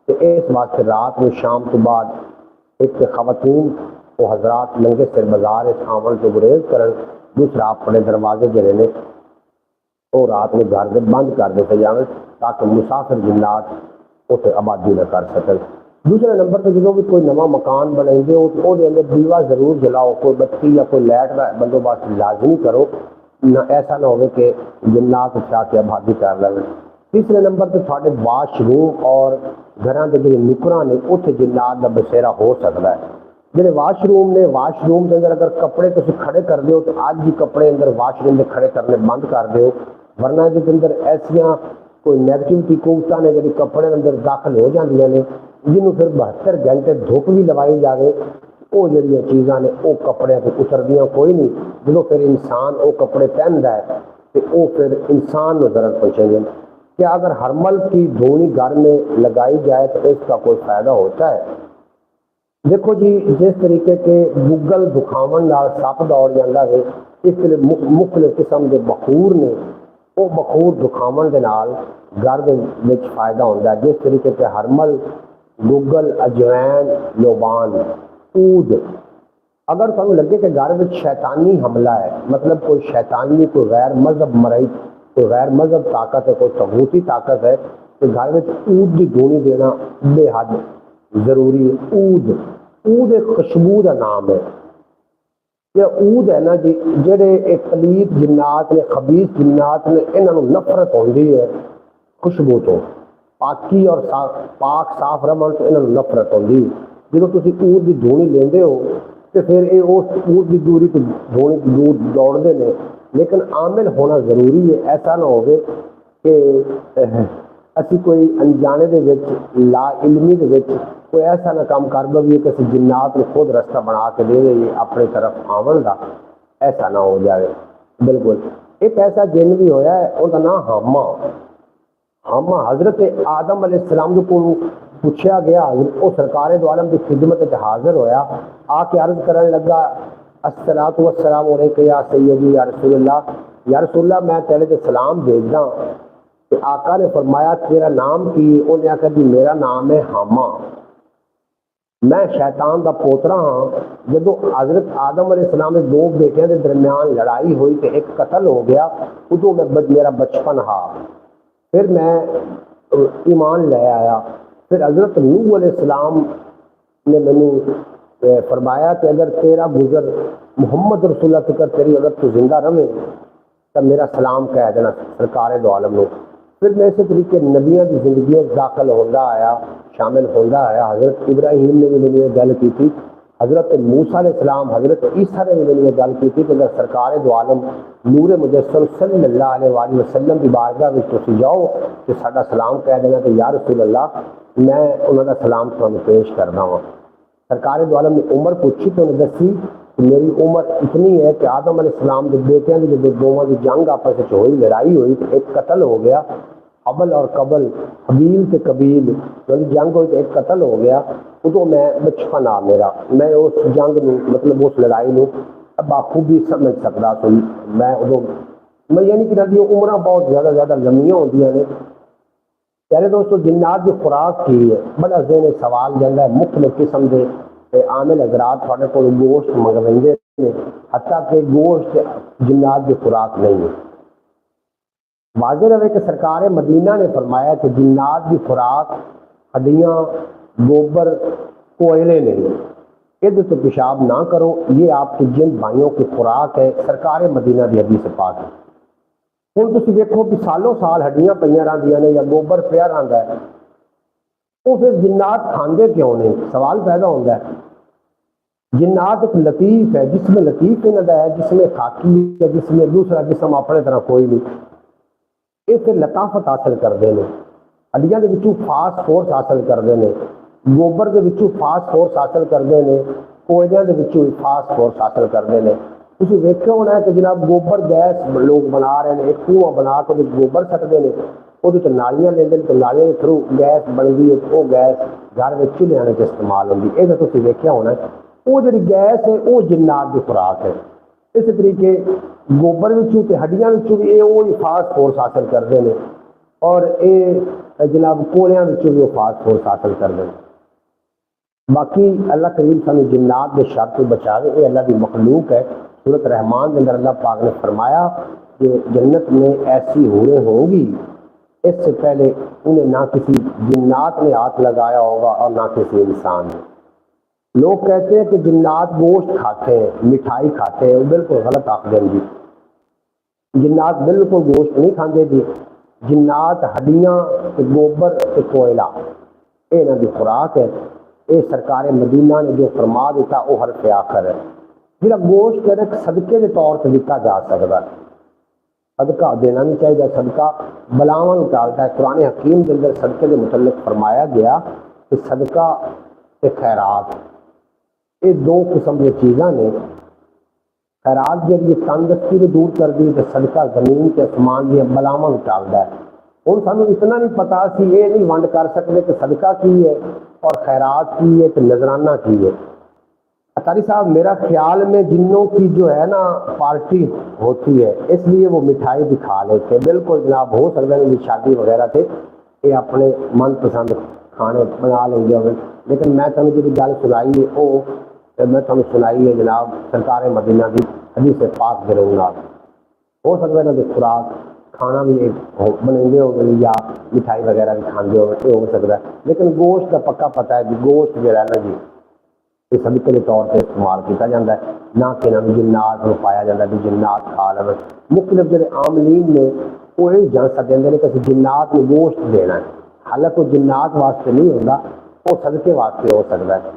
تو اس واسطے رات میں شام تو بعد ایک خواتین وہ حضرات ننگے سر بازار آمن سے گریز کرن، دوسرا اپنے دروازے جڑے نے وہ رات میں گھر کے بند کر دیتے جائیں تاکہ مسافر جنات اسے آبادی نہ کر سکیں۔ دوسرے نمبر پہ جب بھی کوئی نواں مکان بنائیں گے وہ اندر دیوا ضرور جلاؤ، کوئی بتی یا کوئی لائٹ کا بندوبست لازمی کرو، نہ ایسا نہ ہو کہ جنات اٹھا کے آبادی کر لیں۔ تیسرے نمبر پہ تھوڑے واش روم اور گھراں کے جڑے نکراں نے اتنے جنات کا بسیرا ہو سکتا ہے۔ جڑے واش روم نے، واش روم کے اندر اگر کپڑے تسی کھڑے کر دیو تو آج ہی کپڑے اندر واش روم میں کھڑے کرنے بند کر دیو، ورنہ جس اندر ایسیاں کوئی نیگیٹیوٹی قوتاں نے جڑی کپڑے اندر داخل ہو جاندیاں نے، جنہوں پھر 72 گھنٹے دھوپ بھی لوائی جائے وہ جڑیاں چیزاں نے وہ کپڑے کو اتردیاں کوئی نہیں۔ جدوں پھر انسان وہ کپڑے پہنتا ہے تو وہ پھر انسان کو ضرر پہنچیں گے۔ کیا اگر ہرمل کی دھونی گھر میں لگائی جائے تو اس کا کوئی فائدہ ہوتا ہے؟ دیکھو جی، جس طریقے کے گوگل دکھاون نال سپ دوڑ جاتا ہے، اس لیے مختلف قسم کے بخور نے وہ بخور دکھاون کے نال گھر میں فائدہ ہوتا ہے، جس طریقے سے ہرمل، گوگل، اجوین، لوبان، اود۔ اگر تمہیں لگے کہ گھر میں شیطانی حملہ ہے، مطلب کوئی شیطانی کوئی غیر مذہب مرئی کوئی غیر مذہب طاقت ہے، کوئی طاغوتی طاقت ہے، تو گھر میں اود کی دھونی دینا بے حد ضروری ہے۔ اود ایک خوشبو کا نام ہے۔ یہ اود ہے نا جی، جڑے ایک پلیت جنات نے، خبیث جنات نے، انہوں نفرت ہوندی ہے خوشبو تو، پاکی اور پاک صاف رمن تو انہوں نفرت ہوندی۔ جب تسی اود کی دھونی لیندے ہو تو پھر یہ اس اود کی دوری تو دھونی کی دور دوڑتے ہیں، لیکن عامل ہونا ضروری ہے۔ ایسا نہ ہوگے کہ اسی کوئی انجانے دے وچ لا علمی دے وچ کوئی ایسا نہ کام کر دئیے کہ اسی جنات نے خود رستہ بنا کے دے دئیے اپنی طرف آون دا، ایسا نہ ہو جائے۔ بالکل ایک ایسا جن بھی ہویا ہے، ان کا نام حامہ۔ حامہ حضرت آدم علیہ السلام کو پوچھا گیا، وہ سرکار دو عالم کی خدمت وچ حاضر ہویا، آ کے عرض کرنے لگا الصلاۃ والسلام علیک یا سیدی یا رسول اللہ، یا رسول اللہ میں تیرے تے سلام بھیجدا۔ تو آقا نے فرمایا تیرا نام کی؟ انہیں آخر جی میرا نام ہے حامہ، میں شیطان دا پوترا ہاں۔ جدو حضرت آدم علیہ السلام کے دو بیٹیاں دے درمیان لڑائی ہوئی تو ایک قتل ہو گیا، ادو میں میرا بچپن ہا، پھر میں ایمان لے آیا۔ پھر حضرت نوح علیہ السلام نے مینوں فرمایا کہ اگر تیرا گزر محمد رسول اللہ تک تیری اگر تو زندہ رہے تو میرا سلام کہہ دینا سرکار دو عالم نے۔ پھر میں اسی طریقے نبیوں کی زندگی داخل ہوتا آیا، شامل ہوتا آیا۔ حضرت ابراہیم نے بھی میری گل کی تھی، حضرت موسیٰ علیہ السلام، حضرت عیسیٰ نے بھی میری گل کی تھی کہ اگر سرکار دو عالم نور مجسم صلی اللہ علیہ وآلہ وسلم کی بارگاہ میں تسی جاؤ کہ ساڈا سلام کہہ دینا کہ یا رسول اللہ میں انہوں کا سلام تمہیں پیش کرنا ہوں۔ سرکار دو عالم نے عمر پوچھی تو انہیں دسی کہ میری عمر اتنی ہے کہ آدم علیہ السلام کے بیٹیاں کی جب دونوں کی جنگ آپس میں ہوئی، لڑائی ہوئی تو ایک قتل ہو گیا، حبل اور قبل، حبیل سے قبیل جنگ ہوئی تو ایک قتل ہو گیا۔ ادو میں بچپن آ میرا، میں اس جنگ نو مطلب اس لڑائی نو بخوبی سمجھ سکتا تو میں ادو میں یعنی کہ عمریں بہت زیادہ لمبیاں ہوندیاں نے۔ پیارے دوستو جنات کی خوراک کی ہے، بڑا ذہن سوال جاتا ہے، مختلف قسم کے عامل حضرات تھوڑے کو گوشت منگوائندے نے، حتیٰ کہ گوشت جنات کی خوراک نہیں ہے۔ واضح رہے کہ سرکار مدینہ نے فرمایا کہ جنات کی خوراک ہڈیاں، گوبر، کوئلے نہیں، ادھر تو پیشاب نہ کرو، یہ آپ کے جن بھائیوں کی خوراک ہے۔ سرکار مدینہ کی حدیث پاک ہے۔ ہوں تھی دیکھو کہ سالوں سال ہڈیاں پہ رہدیاں نے یا گوبر پیا رہتا ہے، وہ پھر جنات کھاندے کیوں نہیں؟ سوال پیدا ہوتا ہے۔ جنات ایک لطیف ہے، جس میں لطیف انہوں ہے، جس میں خاکی ہے، جس میں دوسرا جسم اپنے طرح کوئی نہیں، اس لطافت حاصل کرتے ہیں، ہڈیاں کے وچوں فاسفورس حاصل کرتے ہیں، گوبر کے وچوں فاسفورس حاصل کرتے ہیں، کوئلیاں کے وچوں فاسفورس حاصل کرتے ہیں۔ تھی ویکیا ہونا ہے کہ جناب گوبر گیس لوگ بنا رہے ہیں، ایک کنواں بنا کے گوبر سٹتے ہیں، وہ نالیاں لیندے تو نالیاں کے تھرو گیس بنتی ہے، وہ گیس گھر میں چولہے کے استعمال ہوتی ہے۔ یہ تھی ویکیا ہونا ہے، وہ جی گیس ہے وہ جنات کی خوراک ہے۔ اس طریقے گوبر ہڈیاں بھی یہ فاسفورس حاصل کرتے ہیں، اور یہ جناب کوڑیاں بھی وہ فاسفورس حاصل کرتے ہیں۔ باقی اللہ کریم سانو جنات کے شر سے بچاوے، یہ اللہ کی مخلوق ہے۔ سورۃ رحمان کے اندر اللہ پاک نے فرمایا کہ جنت میں ایسی حوریں ہوں گی، اس سے پہلے انہیں نہ کسی جنات نے ہاتھ لگایا ہوگا اور نہ کسی انسان نے۔ لوگ کہتے ہیں کہ جنات گوشت کھاتے ہیں، مٹھائی کھاتے ہیں، بالکل غلط آخر جی۔ جنات بالکل گوشت نہیں کھاتے جی، جنات ہڈیاں، گوبر، کوئلہ یہ انہوں کی خوراک ہے۔ یہ سرکار مدینہ نے جو فرما دیتا وہ حرف آخر ہے۔ جہاں گوشت ہے صدقے کے طور سے دیتا جا سکتا ہے، صدقہ دینا نہیں چاہیے، صدقہ بلاواں ٹالتا ہے۔ قرآن حکیم کے اندر صدقے کے متعلق فرمایا گیا کہ صدقہ تے خیرات یہ دو قسم کی چیزاں نے۔ خیرات جب یہ تندرستی کو دور کر دی تو صدقہ زمین کے اسمان دیا بلاواں ٹالتا ہے۔ ہوں سانو اتنا نہیں پتا سی، یہ نہیں ونڈ کر سکتے کہ صدقہ کی ہے اور خیرات کی ہے کہ نذرانہ کی ہے۔ اطاری صاحب میرا خیال میں جنوں کی جو ہے نا پارٹی ہوتی ہے، اس لیے وہ مٹھائی بھی کھا لیتے ہیں۔ بالکل جناب ہو سکتا ہے کہ شادی وغیرہ سے یہ اپنے من پسند کھانے بنا لیں گے، لیکن میں تمہیں جی گل سنائی ہے وہ میں تمہیں سنائی ہے جناب سرکار مدینہ کی حدیث پاک ضرور نال ہو سکتا ہے کہ خوراک کھانا بھی بنے ہو گئے یا مٹھائی وغیرہ بھی کھانے ہو سکتا ہے، لیکن گوشت کا پکا پتہ ہے کہ گوشت جو ہے نا جی یہ صدقے کے طور پہ استعمال کیا جاتا ہے، نہ کہ جنات کو پایا جاتا ہے کہ جنات کھا لیں۔ مختلف جڑے عاملین نے وہ یہ جان سکتے ہیں کہ جنات کو گوشت دینا ہے، حالانکہ وہ جنات واسطے نہیں ہوتا، وہ صدقے واسطے ہو سکتا ہے۔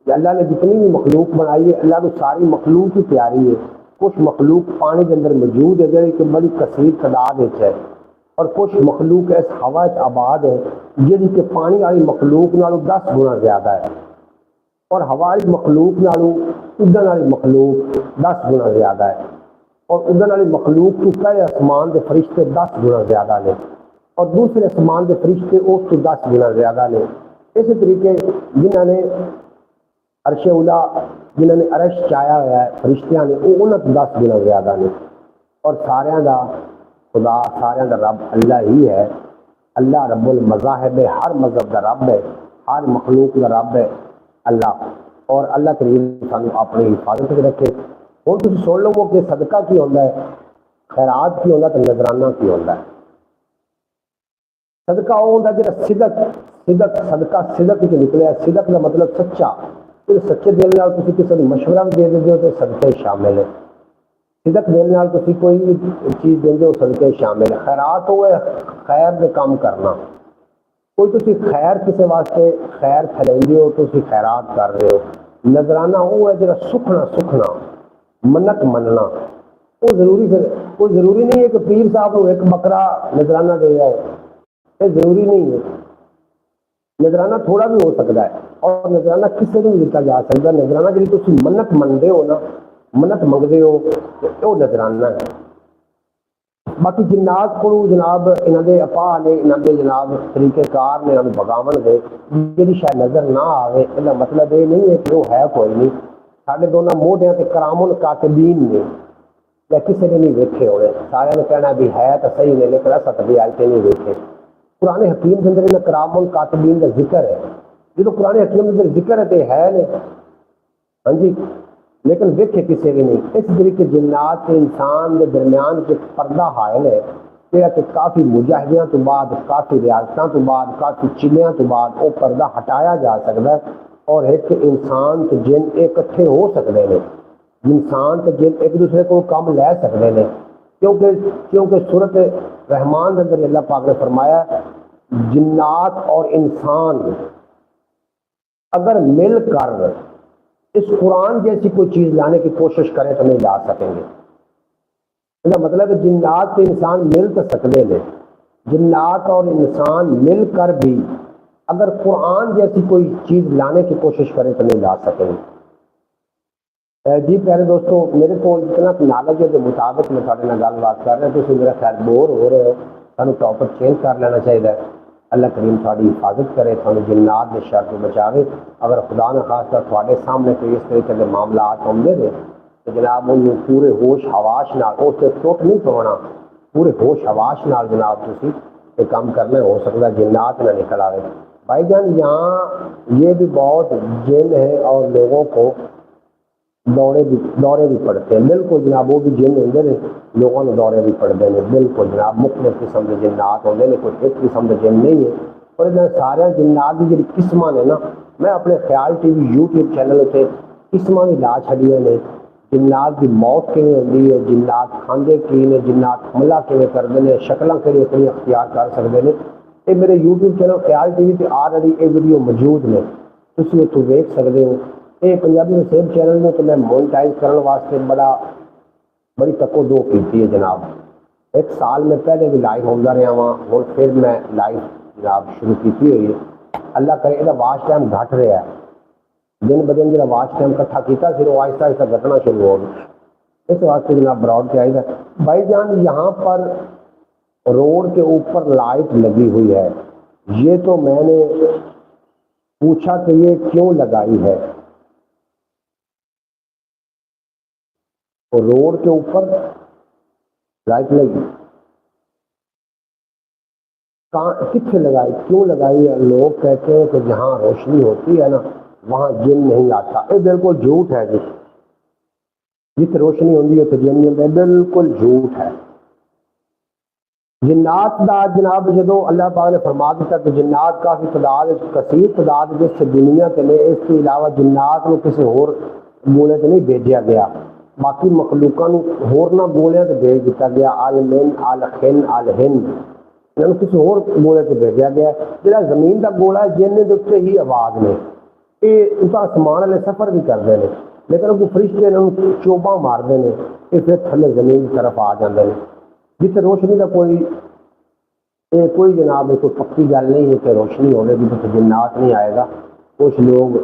اللہ نے جتنی بھی مخلوق بنائی ہے، اللہ کو ساری مخلوق ہی پیاری ہے۔ کچھ مخلوق پانی کے اندر موجود ہے جی کہ بڑی کثیر تعداد ہے، اور کچھ مخلوق اس ہوا آباد ہے جن کے پانی والی مخلوق نالوں 10 گنا زیادہ ہے، اور ہوا والی مخلوق نالوں اڈن والی مخلوق 10 گنا زیادہ ہے، اور اڈن والی مخلوق تو پہلے آسمان کے فرشتے 10 گنا زیادہ نے، اور دوسرے آسمان کے فرشتے اس تو 10 گنا زیادہ نے۔ اسی طریقے جنہوں نے عرش اولا، جنہوں نے عرش چایا ہوا ہے فرشتیاں نے، وہ انہوں نے 10 گنا زیادہ نے۔ اور سارے دا خدا، سارے دا رب اللہ ہی ہے۔ اللہ رب المذاہب ہے، ہر مذہب دا رب ہے، ہر مخلوق دا رب ہے اللہ۔ اور اللہ کریم سانو اپنی حفاظت میں رکھے۔ اور تم سن لو کہ صدقہ کی ہوتا ہے، خیرات کی ہوتا ہے، تو نذرانہ کی ہوتا ہے۔ صدقہ وہ ہوتا ہے جہاں صدقہ صدق کے نکلے۔ صدق کا مطلب سچا، پھر سچے دل نال تسی کسی کو مشورہ بھی دے دیتے ہو تو صدقے شامل ہے۔ صدق دل نال تسی کوئی بھی چیز دیں ہو صدقے شامل ہے۔ خیرات وہ ہے خیر دے کام کرنا، کوئی تسی خیر کسی واسطے خیر پھیلاندے ہو تو تسی خیرات کر رہے ہو۔ نذرانہ وہ ہے جہاں سکھنا منت مننا، وہ ضروری پھر کوئی ضروری نہیں ہے کہ پیر صاحب کو ایک بکرا نذرانہ دے جائے، یہ ضروری نہیں ہے۔ نذرانہ تھوڑا بھی ہو سکتا ہے، اور نذرانہ کسی کو بھی دیتا جا سکتا ہے۔ نذرانہ جی تسی منت منگتے ہو نا، منت منگتے ہو تو وہ نذرانہ ہے۔ باقی جنات کو جناب انہوں نے اپا نے انہوں نے جناب طریقہ کار نے انہوں بگاون دے جی شاید نظر نہ آئے، یہ مطلب یہ نہیں ہے کہ وہ ہے کوئی نہیں۔ سارے دونوں موڈیاں تے کرامن کاتبین نے، یا کسی نے نہیں ویکھے ہوئے، سارے نے کہنا بھی ہے تو صحیح نے، لیکن ایسا کبھی آج سے نہیں ویکھے۔ قرآن حکیم کے اندر کرامن کاتبین کا ذکر ہے، جب قرآن حکیم کے اندر ذکر ہے تو ہے نے، ہاں جی، لیکن ویکھے کسی بھی نہیں۔ اس طریقے جنات کے انسان کے درمیان کے پردہ حائل ہے، کہ کافی مجاہدیاں تو بعد، کافی ریاستوں تو بعد، کافی چلیاں تو بعد وہ پردہ ہٹایا جا سکتا ہے، اور ایک انسان کے جن اکٹھے ہو سکتے ہیں، انسان کے جن ایک دوسرے کو کام لے سکتے ہیں، کیونکہ سورت رحمان کے اندر اللہ پاک نے فرمایا جنات اور انسان اگر مل کر اس قرآن جیسی کوئی چیز لانے کی کوشش کریں تو نہیں لا سکیں گے۔ اس کا مطلب ہے جنات کے انسان مل تو سکتے ہیں، جنات اور انسان مل کر بھی اگر قرآن جیسی کوئی چیز لانے کی کوشش کریں تو نہیں لا سکیں گے۔ جی پیارے دوستو، میرے کو جتنا نالج ہے کے مطابق میں تھوڑے نال گل بات کر رہا ہوں، تو میرا خیر بور ہو رہے ہو، سانو ٹاپک چینج کر لینا چاہیے۔ اللہ کریم تھوڑی حفاظت کرے، تھوڑی جنات کے شر تو بچاوے۔ اگر خدا نہ خاصہ تھوڑے سامنے کوئی اس طرح کے معاملات آتے ہیں تو جناب ان پورے ہوش حواس نال اس سے ٹوٹ نہیں پونا، پورے ہوش حواس نال جناب تسی یہ کام کرنا ہو سکتا جنات نہ نکل آئے۔ بھائی جان یہاں یہ بھی بہت جن ہے اور لوگوں کو دورے بھی پڑتے ہیں، بالکل جناب وہ بھی جن ہوتے ہیں، لوگوں نے دورے بھی پڑتے ہیں، بالکل جناب مختلف قسم کے جنات ہوتے ہیں، کوئی ایک قسم کے جن نہیں ہے۔ اور سارے جنات کی جی قسم نے نا، میں اپنے خیال ٹی وی یوٹیوب چینل سے قسم بھی لا چھڑیاں نے۔ جنات کی موت کیویں ہوتی ہے، جنات کھاندے کی نے، جنات حملہ کیویں کرتے ہیں، شکلاں کہڑی کہڑی اختیار کر سکتے ہیں، یہ میرے یوٹیوب چینل خیال ٹی وی سے آلریڈی یہ ویڈیو موجود نے، تسی اتوں دیکھ سکتے ہو۔ یہ پنجابی نصیب چینل میں تو میں مونیٹائز کرنے واسطے بڑی تکو دو کی ہے جناب۔ ایک سال میں پہلے بھی لائیو ہوتا رہا ہاں، اور پھر میں لائیو جناب شروع کی ہوئی ہے۔ اللہ کرے یہ واچ ٹائم گھٹ رہا ہے، دن بدن جا واچ ٹائم کٹھا کیا پھر وہ آہستہ آہستہ گھٹنا شروع ہو گیا، اس واسطے جناب براڈ چاہیے۔ بھائی جان یہاں پر روڈ کے اوپر لائٹ لگی ہوئی ہے، یہ تو میں نے پوچھا کہ یہ کیوں لگائی ہے؟ روڈ کے اوپر لائٹ لگی کتنے لگائی، کیوں لگائی ہے؟ لوگ کہتے ہیں کہ جہاں روشنی ہوتی ہے نا وہاں جن نہیں آتا، یہ بالکل جھوٹ ہے جی۔ جس روشنی ہوتی ہے تو جن نہیں ہوتا، بالکل جھوٹ ہے۔ جنات دا جناب جدو اللہ پاک نے فرما دیتا کہ جنات کافی تعداد کثیر تعداد جس دنیا کے لیے، اس کے علاوہ جنات کو کسی اور گولے سے نہیں بھیجا گیا، باقی مخلوقوں ہور نہ گولے سے بھیج دیتا گیا، المن الخن الہند انہوں کسی اور گولے سے بھیجا گیا۔ جہاں زمین کا گولا ہے جن کے اتنے ہی آواز نے، یہ اس آسمان والے سفر بھی کرتے ہیں، لیکن وہ فرشتے انہوں چوباں مارتے ہیں، یہ پھر تھلے زمین کی طرف آ جاتے ہیں۔ جس روشنی کا کوئی یہ کوئی جناب کوئی پکی گل نہیں ہے کہ روشنی ہونے کی تو جنات نہیں آئے گا. کچھ لوگ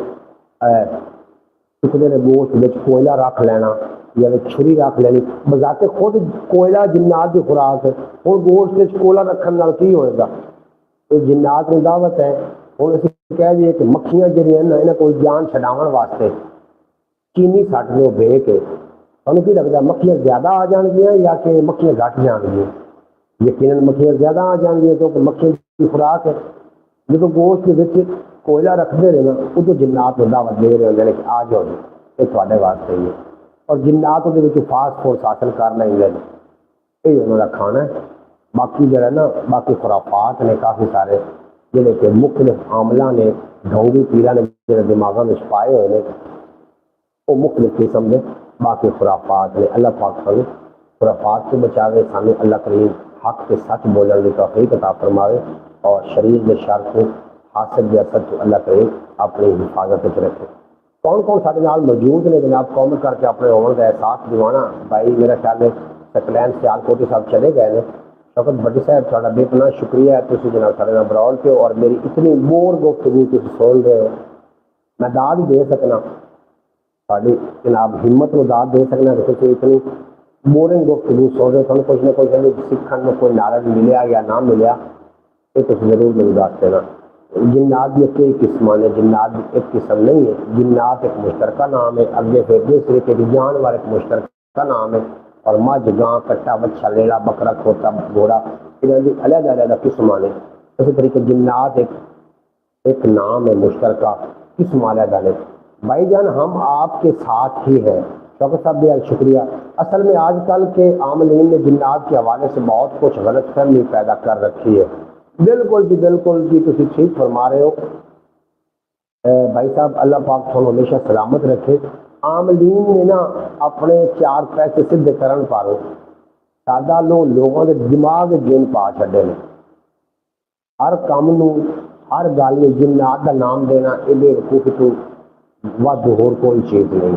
چکتے نے گوشت بچ کوئلہ رکھ لینا یا چھری رکھ لینی. بذات خود کوئلہ جنات کی خوراک ہے. ہوں گوشت کوئلہ رکھنے کی ہوئے گا؟ یہ جنات کی دعوت ہے. ہوں اسی کہہ دیے کہ مکھیاں جہاں یہاں کوئی جان چھڈاون واسطے چینی سٹ دو بے کے. تمہیں کی لگتا مکھیاں زیادہ آ جان گیا یا کہ مکھیاں گھٹ جان گیا؟ یقیناً مکھیاں زیادہ آ جان گیا کیونکہ مکھیاں کی خوراک ہے. جب گوشت کے کوئلہ رکھتے رہے نا ادو جنات کو دعوت دے رہے ہوتے ہیں کہ آ جاؤ یہ تھوڑے واسطے ہی ہے. اور جنات وہ فاسٹ فوڈ حاصل کر لیں گے یہ انہوں کا کھانا ہے. باقی جو ہے نا باقی خرافات نے کافی سارے جہے کہ مختلف عاملہ نے ڈھونگی پیرا نے جہاں دماغوں میں پائے ہوئے ہیں وہ مختلف قسم کے باقی خرافات نے. اللہ پاک سانو خرافات سے بچاوے. سانو اللہ کریم حق کے سچ بولنے کی توفیق عطا فرماوے اور شریر کے شر کو حاصل کے اثر کو اللہ کریم اپنی حفاظت رکھے. کون کون سارے نال موجود نے جناب کامنٹ کر کے اپنے ہونے کا احساس دیوانا. بھائی میرا خیال ہے سکلین سیال کوٹی صاحب چلے گئے ہیں. شوکت بھٹی صاحب تھوڑا بے پناہ شکریہ ہے تھی جناب سارے نال براؤل پہ اور میری اتنی مور گفتگو تھی سن رہے ہو. میں داد ہی دے سکنا ساری جناب ہمت کو داد دے سکنا کہ تھی اتنی بورنگ گفتگو سن رہے تھوڑا کچھ نہ کچھ سیکھنے میں کوئی نالج ملیا یا نہ ملیا یہ تو ضرور میری دس دینا. جنات بھی کئی قسم نے. جنات بھی ایک قسم نہیں ہے. جنات ایک مشترکہ نام ہے. اگے پھر دوسرے کے جانور ایک مشترکہ نام ہے. اور مجھ گاں کٹا بچہ لیلا بکرا کھوتا گھوڑا انہوں کی علیحدہ علیحدہ قسم نے. اسی طریقے جنات ایک نام ہے مشترکہ قسم علیحدہ نے. بھائی جان ہم آپ کے ساتھ ہی ہیں. شوکت صاحب بہت شکریہ. اصل میں آج کل کے عاملین نے جنات کے حوالے سے بہت کچھ غلط فہمی پیدا کر رکھی ہے. بالکل جی تھی ٹھیک فرما رہے ہو بھائی صاحب. اللہ پاک تھوڑا ہمیشہ سلامت رکھے. عاملین نے نا اپنے چار پیسے سدھے کرن پارو سادہ لوگوں کے دماغ جن پا چھڈے نے. ہر کام ہر گل میں جنات کا نام دینا یہ بے وقوفی تو ود ہور کوئی چیز نہیں.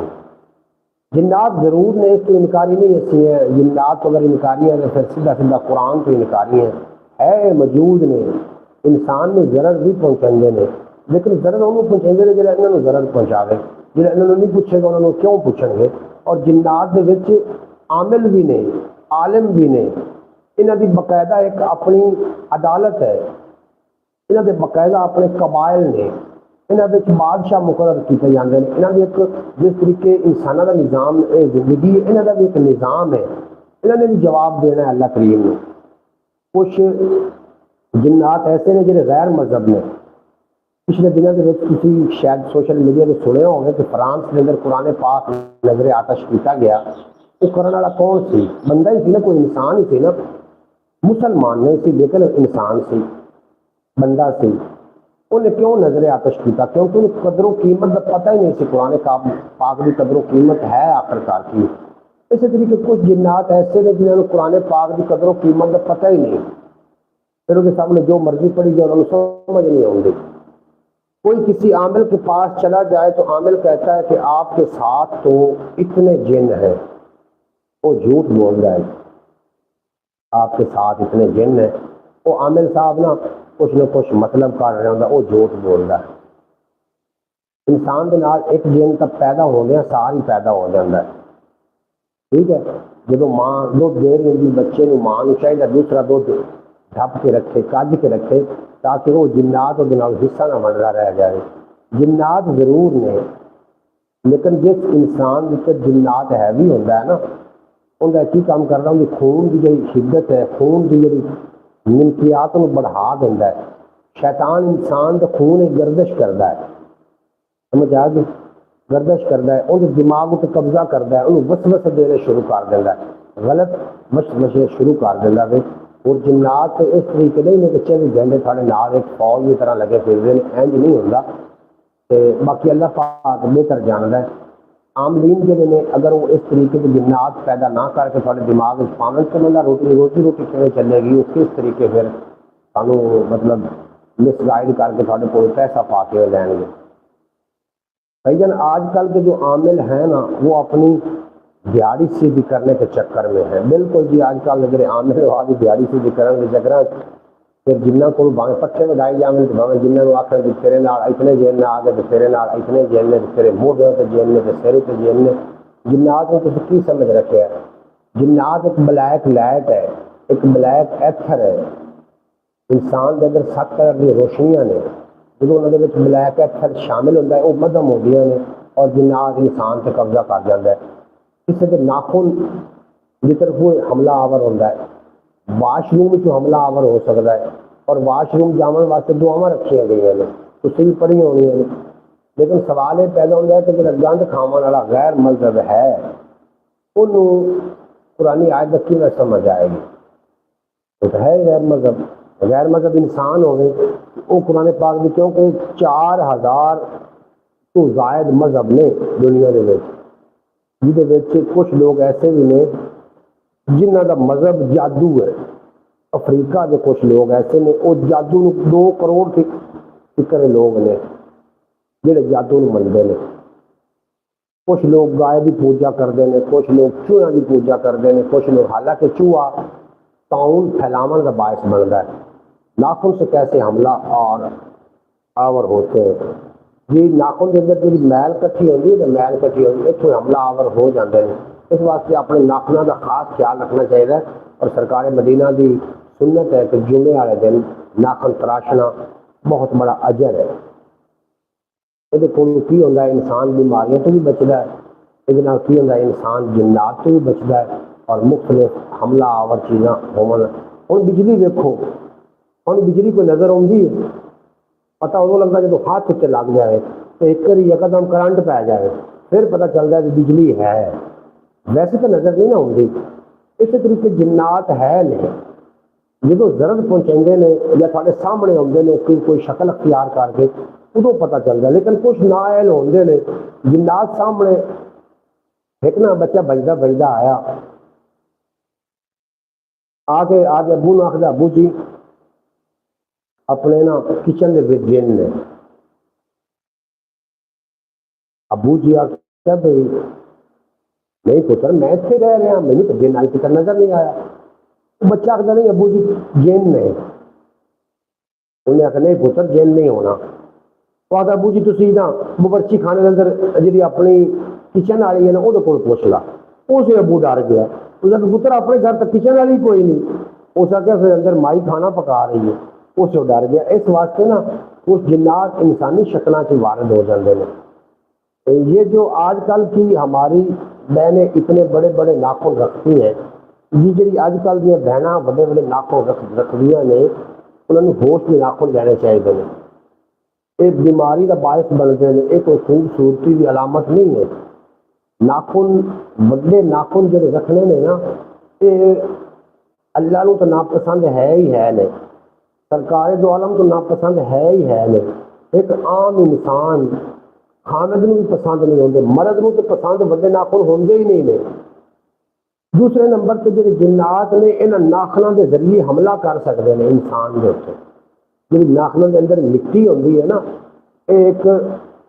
جنات ضرور نے اس کو انکاری نہیں ایسی ہیں. جنات کو اگر انکاری ہیں تو پھر سیدھا سیدھا قرآن کو انکاری ہیں. ہے موجود نے انسان نے ضرر بھی پہنچاتے ہیں لیکن ضرر انہوں پہنچاتے ہیں جہاں انہوں ضرر پہنچا دے. جہاں انہوں نہیں پوچھے گا انہوں کیوں پوچھیں گے. اور جنات کے وچ عامل بھی نے عالم بھی نے. انہوں کی باقاعدہ ایک اپنی عدالت ہے. انہوں کے باقاعدہ اپنے قبائل نے. انہوں کے بادشاہ مقرر کیے جاتے ہیں. انہوں نے ایک جس طریقے انسانوں کا نظام زندگی ہے انہوں کا بھی ایک نظام ہے. انہوں نے بھی جواب دینا ہے اللہ کریم نے. کچھ جنات ایسے نے جڑے غیر مذہب نے. پچھلے دنوں کے کسی شاید سوشل میڈیا سے سنے ہوں گے کہ فرانس کے اندر قرآن پاک نظر آتش کیتا گیا. وہ کرنے والا کون سی؟ بندہ ہی سی نا, کوئی انسان ہی سی نا. مسلمان نہیں سی لیکن انسان سی, بندہ سی. انہیں کیوں نظر آتش کیتا؟ کیونکہ انہیں قدر و قیمت کا پتہ ہی نہیں سی. قرآن پاک کی قدر و قیمت ہے آخرکار کی. اسی طریقے کچھ جنات ایسے نے جنہوں نے قرآن پاک کی قدر و قیمت کا پتہ ہی نہیں. پھر ان کے سامنے جو مرضی پڑھی جائے انہوں نے سمجھ نہیں آؤں گی. کوئی کسی عامل کے پاس چلا جائے تو عامل کہتا ہے کہ آپ کے ساتھ تو اتنے جن ہیں. وہ جھوٹ بول رہا ہے. آپ کے ساتھ اتنے جن ہیں. وہ عامل صاحب نا کچھ نہ کچھ مطلب کر رہا ہوتا, وہ جھوٹ بول رہا ہے. انسان کے نال ایک جن کا پیدا ہو گیا ساری پیدا ہو جاتا ہے. ٹھیک ہے. جب ماں دودھ دے رہی ہوتی بچے کو ماں کو چاہیے دوسرا دودھ ڈھپ کے رکھے کج کے رکھے تاکہ وہ جنات اور جناب حصہ نہ بنتا رہ جائے. جنات ضرور نے لیکن جس انسان کے جنات ہیوی ہوتا ہے نا انہیں کی کام کرنا ان کی خون کی جی شدت ہے, خون کی جی منفیات کو بڑھا دینا ہے. شیطان انسان کا خون ایک گردش کرتا ہے. سمجھ آ گئی؟ گردش کرتا ہے, ان دماغ پہ قبضہ کرتا ہے, انہوں وسوسے دینے شروع کر دینا ہے, غلط وسوسے شروع کر دینا ہے. اور جنات اس طریقے نہیں کہ 24 گھنٹے تھوڑے نال ایک فوج کی طرح لگے پھر انج نہیں ہوتا. باقی اللہ پاک بہتر جانتا ہے. عاملین جڑے نے اگر وہ اس طریقے کے جنات پیدا نہ کر کے تھوڑے دماغ پاون چلے روٹی کیوں چلے گی, وہ کس طریقے پھر سانو مطلب مس گائڈ کر کے تھوڑے کوئی پیسہ پا کے لین گے. بھائی جان آج کل کے جو عامل ہیں نا وہ اپنی دیہڑی سیدھی کرنے کے چکر میں ہے. بالکل جی, آج کل جڑے عامل وہ آج دیہڑی سیدھی کرنے کے چکر پھر جنہ کو باہیں پٹھے ودائی جاؤں تو باہیں جنہوں کو آخر تیرے نال اتنے جن نے آ گئے تو تیرے نال اتنے جن نے تیرے موڈے تے جن نے سر تے جن نے جنات کو کسی کی سمجھ رکھے ہے جنات ایک بلیک لائٹ ہے ایک بلیک ایتھر ہے انسان کے اندر 7 کلر کی روشنیاں نے جب انہوں نے بلیک ایتھر شامل ہوتا ہے وہ مدھم ہوتی ہیں اور جنات انسان سے قبضہ کر جاتا ہے کسی کے ناخن کی طرف وہ حملہ آور ہوتا ہے واش روم جو حملہ آور ہو سکتا ہے اور واش روم جانے واسطے دعاواں رکھی گئی ہیں اس سے بھی پڑھی ہونی ہیں لیکن سوال یہ پیدا ہوتا ہے کہ جب گند کھاون والا غیر مذہب ہے انہوں پرانی آیت کی نہ سمجھ آئے گی وہ تو ہے غیر مذہب انسان ہوئے وہ قرآن پاک میں کیونکہ 4000 تو زائد مذہب نے دنیا کے جہد کچھ لوگ ایسے بھی نے جنہ کا مذہب جادو ہے افریقہ کے کچھ لوگ ایسے نے وہ جادو 2 کروڑ فکر لوگ نے جہے جادو منتے ہیں کچھ لوگ گائے کی پوجا کرتے ہیں کچھ لوگ چوہوں کی پوجا کرتے ہیں کچھ لوگ حالانکہ چوہا تعاون پھیلاون کا باعث بنتا ہے ناخن سے کیسے حملہ اور آور ہوتے ہیں جی ناخن کے اندر جی میل کٹھی ہوتی ہے تو میل کٹھی ہوتی ہے اتوں حملہ آور ہو جاتے ہیں اس واسطے اپنے ناخنوں کا خاص خیال رکھنا چاہیے اور سرکار مدینہ کی سنت ہے کہ جمعے والے دن ناخن تراشنا بہت بڑا اجر ہے یہ کی ہوتا ہے انسان بیماریوں تو بھی بچتا ہے یہ ہوتا ہے انسان جنات تو بھی بچتا ہے اور مختلف حملہ آور چیزاں ہوں بجلی دیکھو ہوں بجلی کوئی نظر آتی ہے پتہ ادو لگتا جب ہاتھ اتنے لگ جائے تو ایک بار یکدم کرنٹ پی جائے پھر پتہ چلتا ہے کہ بجلی ہے ویسے تو نظر نہیں نہ آتی اسی طریقے جنات ہے نہیں جب ضرورت پہنچے نے یا تھوڑے سامنے آتے ہیں کوئی شکل اختیار کر کے ادو پتہ چلتا لیکن کچھ نااہل ہوتے ہیں جنات سامنے ایک نہ بچہ بجدا آیا آ کے ابو نے آخر ابو جی اپنے نا کچن کے جن نے ابو جی آخیا بھائی نہیں پتر میں اتنے رہ رہا مجھے تو جن آئی فکر نظر نہیں آیا بچہ آخر نہیں ابو جی جن نے انہیں آخر نہیں پتر جن نہیں ہونا تو آتا ابو جی تھی نا باورچی خانے کے اندر جی اپنی کچن والی ہے نا وہ پوچھ لا اسے ابو ڈر گیا اس پتر اپنے گھر تک کچن والی کوئی نہیں اس آخیا پھر اندر مائی کھانا پکا رہی ہے اسے ڈر گیا اس واسطے نا اس جنات انسانی شکلوں سے وارد ہو جاتے ہیں یہ جو آج کل کی ہماری بہنیں اتنے بڑے بڑے ناخن رکھتی ہیں یہ جی اج کل دیا بہنیں بڑے بڑے ناخن رکھدیاں نے انہوں نے ہوش میں ناخن لینے چاہیے ایک بیماری کا باعث بنتے ہیں یہ کوئی خوبصورتی کی علامت نہیں ہے ناخن بڑے ناخن جو رکھنے نے نا یہ اللہ نو تو ناپسند ہے ہی ہے نہیں سرکار دو عالم تو ناپسند ہے ہی ہے نہیں ایک عام انسان خامد نو بھی پسند نہیں ہوتے مرد نو تو پسند بڑے ناخن ہوتے ہی نہیں نے دوسرے نمبر پہ جی جنات نے ان ناخنوں کے ذریعے حملہ کر سکتے ہیں انسان کے اتنے جی ناخنوں کے اندر مٹی ہوتی ہے نا ایک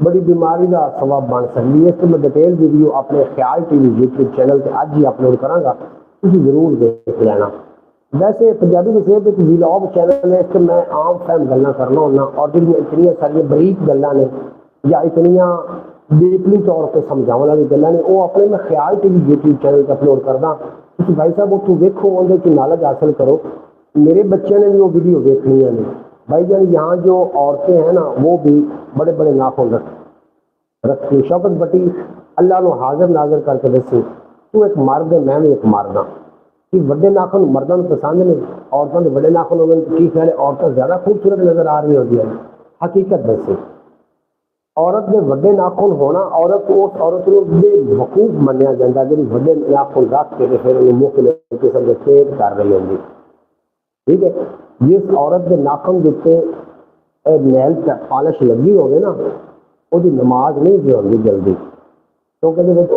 بڑی بیماری کا سبب بن سکتی ہے اس میں ڈیٹیل ویڈیو اپنے خیال ٹی وی یوٹیوب چینل سے اج ہی اپلوڈ کروں گا تھی ضرور دیکھ لینا ویسے پنجابی وسیب ایک ولاگ چینل ہے اس سے میں عام فہم گلیں کرنا ہونا اور جن اتنی ساری بریک گلیں نے یا اتنی ڈیپلی طور پہ سمجھاؤ والی گلیں نے وہ اپنے میں خیال ٹی وی یوٹیوب چینل سے اپلوڈ کرنا کیونکہ بھائی صاحب اتوں ویکو اندر کی نالج حاصل کرو میرے بچے نے بھی وہ ویڈیو دیکھنی ہے بھائی جان یہاں جو عورتیں ہیں نا وہ بھی بڑے بڑے ناخن رکھتی شوکت بٹی اللہ نو حاضر ناظر کر کے دسی تو ایک مرد ہے میں بھی ایک مرد ہاں کہ وڈے ناخن مردوں کو پسند نہیں عورتوں کے بڑے ناخن ہو گئے تو کی خیال ہے عورتیں زیادہ خوبصورت نظر آ رہی ہوتی ہیں حقیقت دسی عورت کے وڈے ناخن ہونا عورت کو اس عورت کو بے وقوف منیا جاتا جی وڈے ناخن رکھ کے پھر انہیں مختلف قسم کے پیٹ کر رہی ہوگی ٹھیک ہے جس عورت کے ناخن دیتے نیل پالش لگی ہوگی نا وہ نماز نہیں پی ہوگی جلدی کیونکہ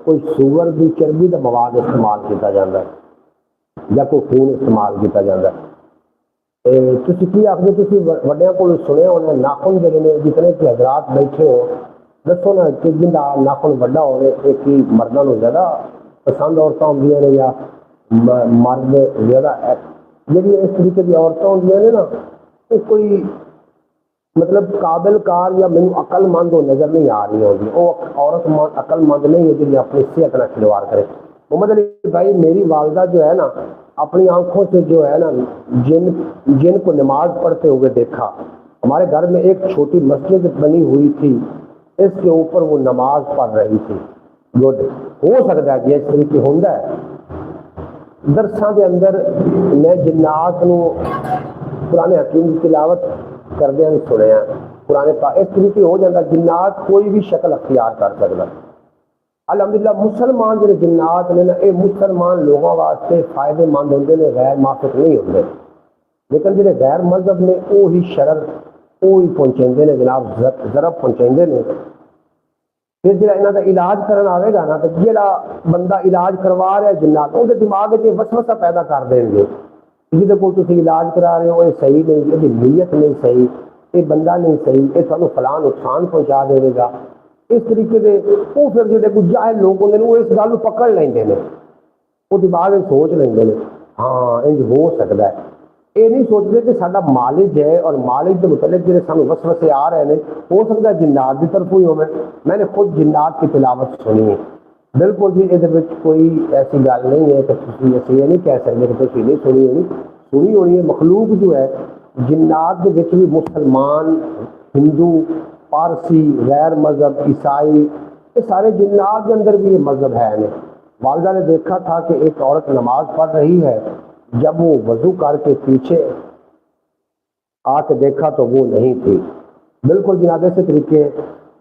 کوئی سور کی چربی کا مواد استعمال کیا جاتا ہے یا کوئی خون استعمال کیا جاتا ہے تھی کی آخر تھی وڈیا کو سنیا ہونا ناخن جڑے نے جتنے کہ حضرات بیٹھے ہو دسو نا کہ جن کا ناخن وڈا ہوئے ایک ہی مردوں کو زیادہ پسند عورتیں ہوتی ہیں یا مرد زیادہ جی اس طریقے کی عورتیں ہوندیاں نے نا وہ کوئی مطلب قابل کار یا مینوں عقل مند وہ نظر نہیں آ رہی ہوگی، وہ عورت عقل مند نہیں ہے جی اپنی صحت نہ کھلواڑ کرے۔ محمد علی بھائی میری والدہ جو ہے نا اپنی آنکھوں سے جو ہے نا جن کو نماز پڑھتے ہوئے دیکھا۔ ہمارے گھر میں ایک چھوٹی مسجد بنی ہوئی تھی، اس کے اوپر وہ نماز پڑھ رہی تھی۔ گڈ، ہو سکتا ہے کہ اس طریقے ہوتا ہے درساں کے اندر میں جنات نو قرآن حکیم کی تلاوت کردیا بھی سنیا قرآن پاک اس طریقے ہو جاتا جنات کوئی بھی شکل اختیار کر سکتا۔ الحمدللہ مسلمان جڑے جنات نے نا یہ مسلمان لوگوں واسطے فائدے مند ہوندے نے، غیر موافق نہیں ہوندے، لیکن جڑے غیر مذہب نے وہی شرر وہی پہنچاندے نے جناب، ضرب پہنچاندے نے۔ پھر جڑا انہاں دا علاج کرن آوے گا نا تو جڑا بندہ علاج کروا رہا ہے جنات وہ دماغ وچ وسوسہ پیدا کر دیں گے، جہدے کول تسی علاج کرا رہے ہو یہ صحیح نہیں، یہ نیت نہیں صحیح، یہ بندہ نہیں صحیح، یہ تمہیں فلاں نقصان پہنچا دے گا۔ اس طریقے سے وہ پھر جڑے کچھ جاہل لوگ ہوندے نے وہ اس گل پکڑ لیندے نے، وہ دماغ میں سوچ لیندے نے ہاں انج ہو سکتا ہے۔ یہ نہیں سوچتے کہ سارا مالج ہے اور مالج کے متعلق جڑے سانوں وسوسے آ رہے ہیں ہو سکتا ہے جنات کی طرف ہی ہوئے۔ میں نے خود جنات کی تلاوت سنی ہے، بالکل جی یہ کوئی ایسی گل نہیں ہے کہ تسی اسی یہ نہیں کہہ سکتے کہ تسی نہیں سنی ہونی، سنی ہونی ہے۔ مخلوق جو ہے جنات کے وچ بھی مسلمان، ہندو، پارسی، غیر مذہب، عیسائی، یہ سارے جنات کے اندر بھی یہ مذہب ہے نہیں۔ والدہ نے دیکھا تھا کہ ایک عورت نماز پڑھ رہی ہے، جب وہ وضو کر کے پیچھے آ کے دیکھا تو وہ نہیں تھی۔ بالکل جناب اسی طریقے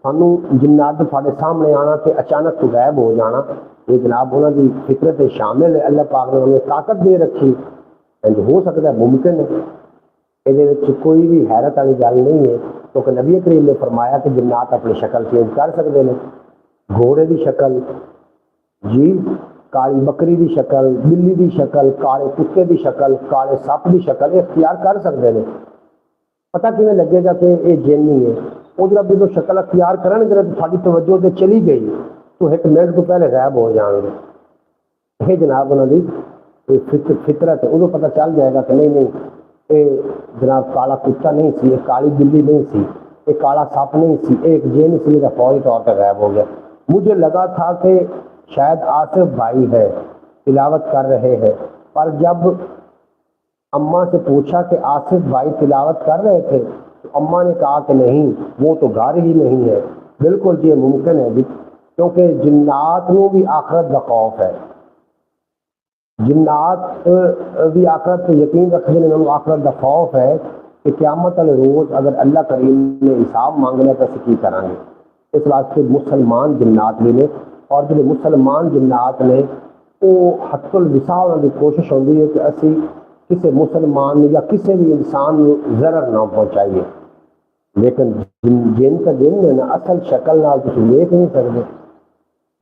سانو جنات تھوڑے سامنے آنا تے اچانک تو غائب ہو جانا یہ جناب انہوں کی فطرت شامل ہے، اللہ پاک نے انہیں طاقت دے رکھی، ہو سکتا ہے ممکن ہے، یہ کوئی بھی حیرت والی گل نہیں ہے، کیونکہ نبی کریم نے فرمایا کہ جنات اپنی شکل چینج کر سکتے ہیں، گھوڑے کی شکل، جی کالی بکری دی شکل، بلی دی شکل، کالے کتے دی شکل، کالے سپ دی شکل اختیار کر سکتے ہیں۔ پتہ کیویں لگے گا کہ یہ جن ہی ہے؟ وہ جب بھی شکل اختیار کرن گے تو ساری توجہ تے چلی گئی تو ایک منٹ تو پہلے غائب ہو جان گے۔ یہ جناب انہوں کی فطرت ہے، انہوں پتہ چل جائے گا کہ نہیں نہیں یہ جناب کالا کتا نہیں سی، یہ کالی بلی نہیں سی، یہ کالا سپ نہیں سی، ایک جن سی کا فوری طور پہ غائب ہو گیا۔ مجھے لگا تھا کہ شاید آصف بھائی ہے تلاوت کر رہے ہیں، پر جب اماں سے پوچھا کہ آصف بھائی تلاوت کر رہے تھے تو اماں نے کہا کہ نہیں وہ تو گھر ہی نہیں ہے۔ بالکل یہ ممکن ہے کیونکہ جنات نو بھی آخرت کا خوف ہے، جنات بھی آخرت پہ یقین رکھنے میں انہوں آخرت کا خوف ہے کہ قیامت والے روز اگر اللہ کریم نے حساب مانگنا تو اسی کی کریں گے۔ اس واسطے مسلمان جنات بھی نے، اور جو مسلمان جنات نے وہ حت الوسع کی کوشش ہوتی ہے کہ اسی کسی مسلمان یا کسی بھی انسان کو ضرر نہ پہنچائیے، لیکن جن کا جن ہے نا اصل شکل نال تسی دیکھ نہیں سکتے،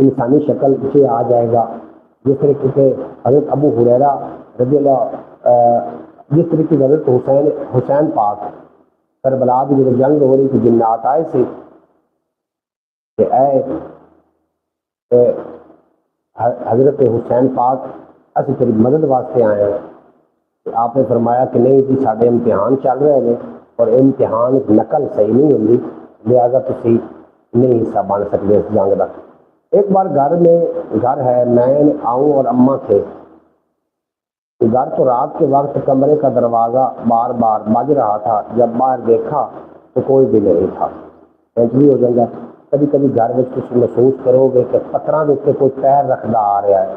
انسانی شکل پیچھے آ جائے گا۔ جس طریقے سے حضرت ابو ہریرہ رضی اللہ جس طریقے سے حضرت حسین پاک کربلا کی جو جنگ ہو رہی تھی جنات آئے سے کہ اے حضرت حسین پاک اسی تیری مدد واسطے آئے ہیں۔ آپ نے فرمایا کہ نہیں جی سارے امتحان چل رہے ہیں اور امتحان نقل صحیح نہیں ہوتی، لہٰذا تسی نہیں حصہ بن سکتے اس جنگ کا۔ ایک بار گھر ہے، میں آؤں اور اماں تھے گھر، تو رات کے وقت کمرے کا دروازہ بار بار بج رہا تھا، جب باہر دیکھا تو کوئی بھی نہیں تھا۔ بھی ہو جائے گا کبھی کبھی گھر میں تم محسوس کرو گے کہ پتھراں کے اوپر کوئی پیر رکھدا آ رہا ہے،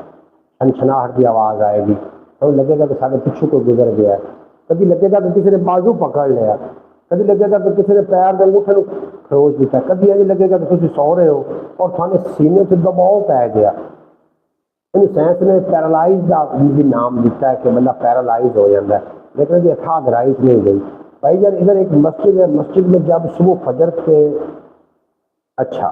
چھنچھناہٹ کی آواز آئے گی، تو لگے گا کہ سارے پیچھے کوئی گزر گیا ہے، کبھی لگے گا کہ کسی نے بازو پکڑ لیا، کبھی لگے گا کہ کسی نے پیر کے انگوٹھے کو خروش دیتا، کبھی یہ لگے گا کہ تم سو رہے ہو اور تھانے سینے سے دباؤ پی گیا۔ سائنس نے پیرالائز کا بھی نام دیتا ہے کہ بندہ پیرالائز ہو جاتا ہے، لیکن یہ تھا گہرائی نہیں گئی۔ بھائی جان ادھر ایک مسجد ہے، مسجد میں جب صبح فجر کے اچھا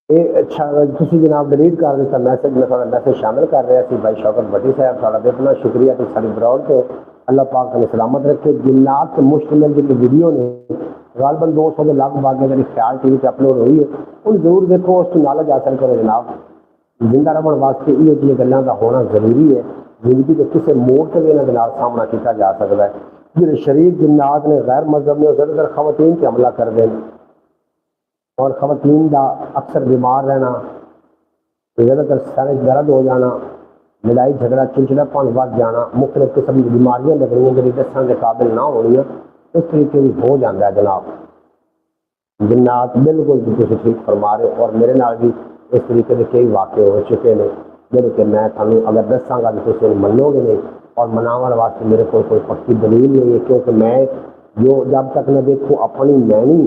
تھی جناب ڈیلیٹ کر دیتا میسج، میں تھوڑا میسج شامل کر رہا سی۔ بھائی شوکت بٹی صاحب تھوڑا اتنا شکریہ کہ ساری براؤڈ کو اللہ پاک نے سلامت رکھے۔ جنات سے مشتمل جو ویڈیو نے غالباً 200 کے لگ بھگ میری خیال ٹی وی پہ اپلوڈ ہوئی ہے، ان ضرور دیکھو، اس کی نالج حاصل کرو جناب۔ زندہ رہن واسطے یہ گلوں کا ہونا ضروری ہے زندگی کے کسی موڑ سے بھی انہوں نے سامنا کیا جا سکتا ہے. جڑے شریف جنات نے غیر مذہب نے زیادہ تر خواتین سے حملہ کرتے ہیں اور خواتین کا اکثر بیمار رہنا، زیادہ تر سر درد ہو جانا، لڑائی جھگڑا چڑچڑا پن بڑھ جانا، مختلف قسم کی بیماریاں لگنیاں جی دسن کے قابل نہ ہونیاں، اس طریقے بھی ہو جاتا ہے جناب. جنات بالکل بھی تھی ٹھیک فرما رہے ہو، اور میرے نال بھی اس طریقے کے کئی واقع ہو چکے ہیں جن کہ میں تھانوں اگر دساگا تو تھی منو گے نہیں، اور مناون واسطے میرے کو کوئی پکی دلیل نہیں ہے، کیونکہ میں جو جب تک نہ دیکھوں اپنی مینی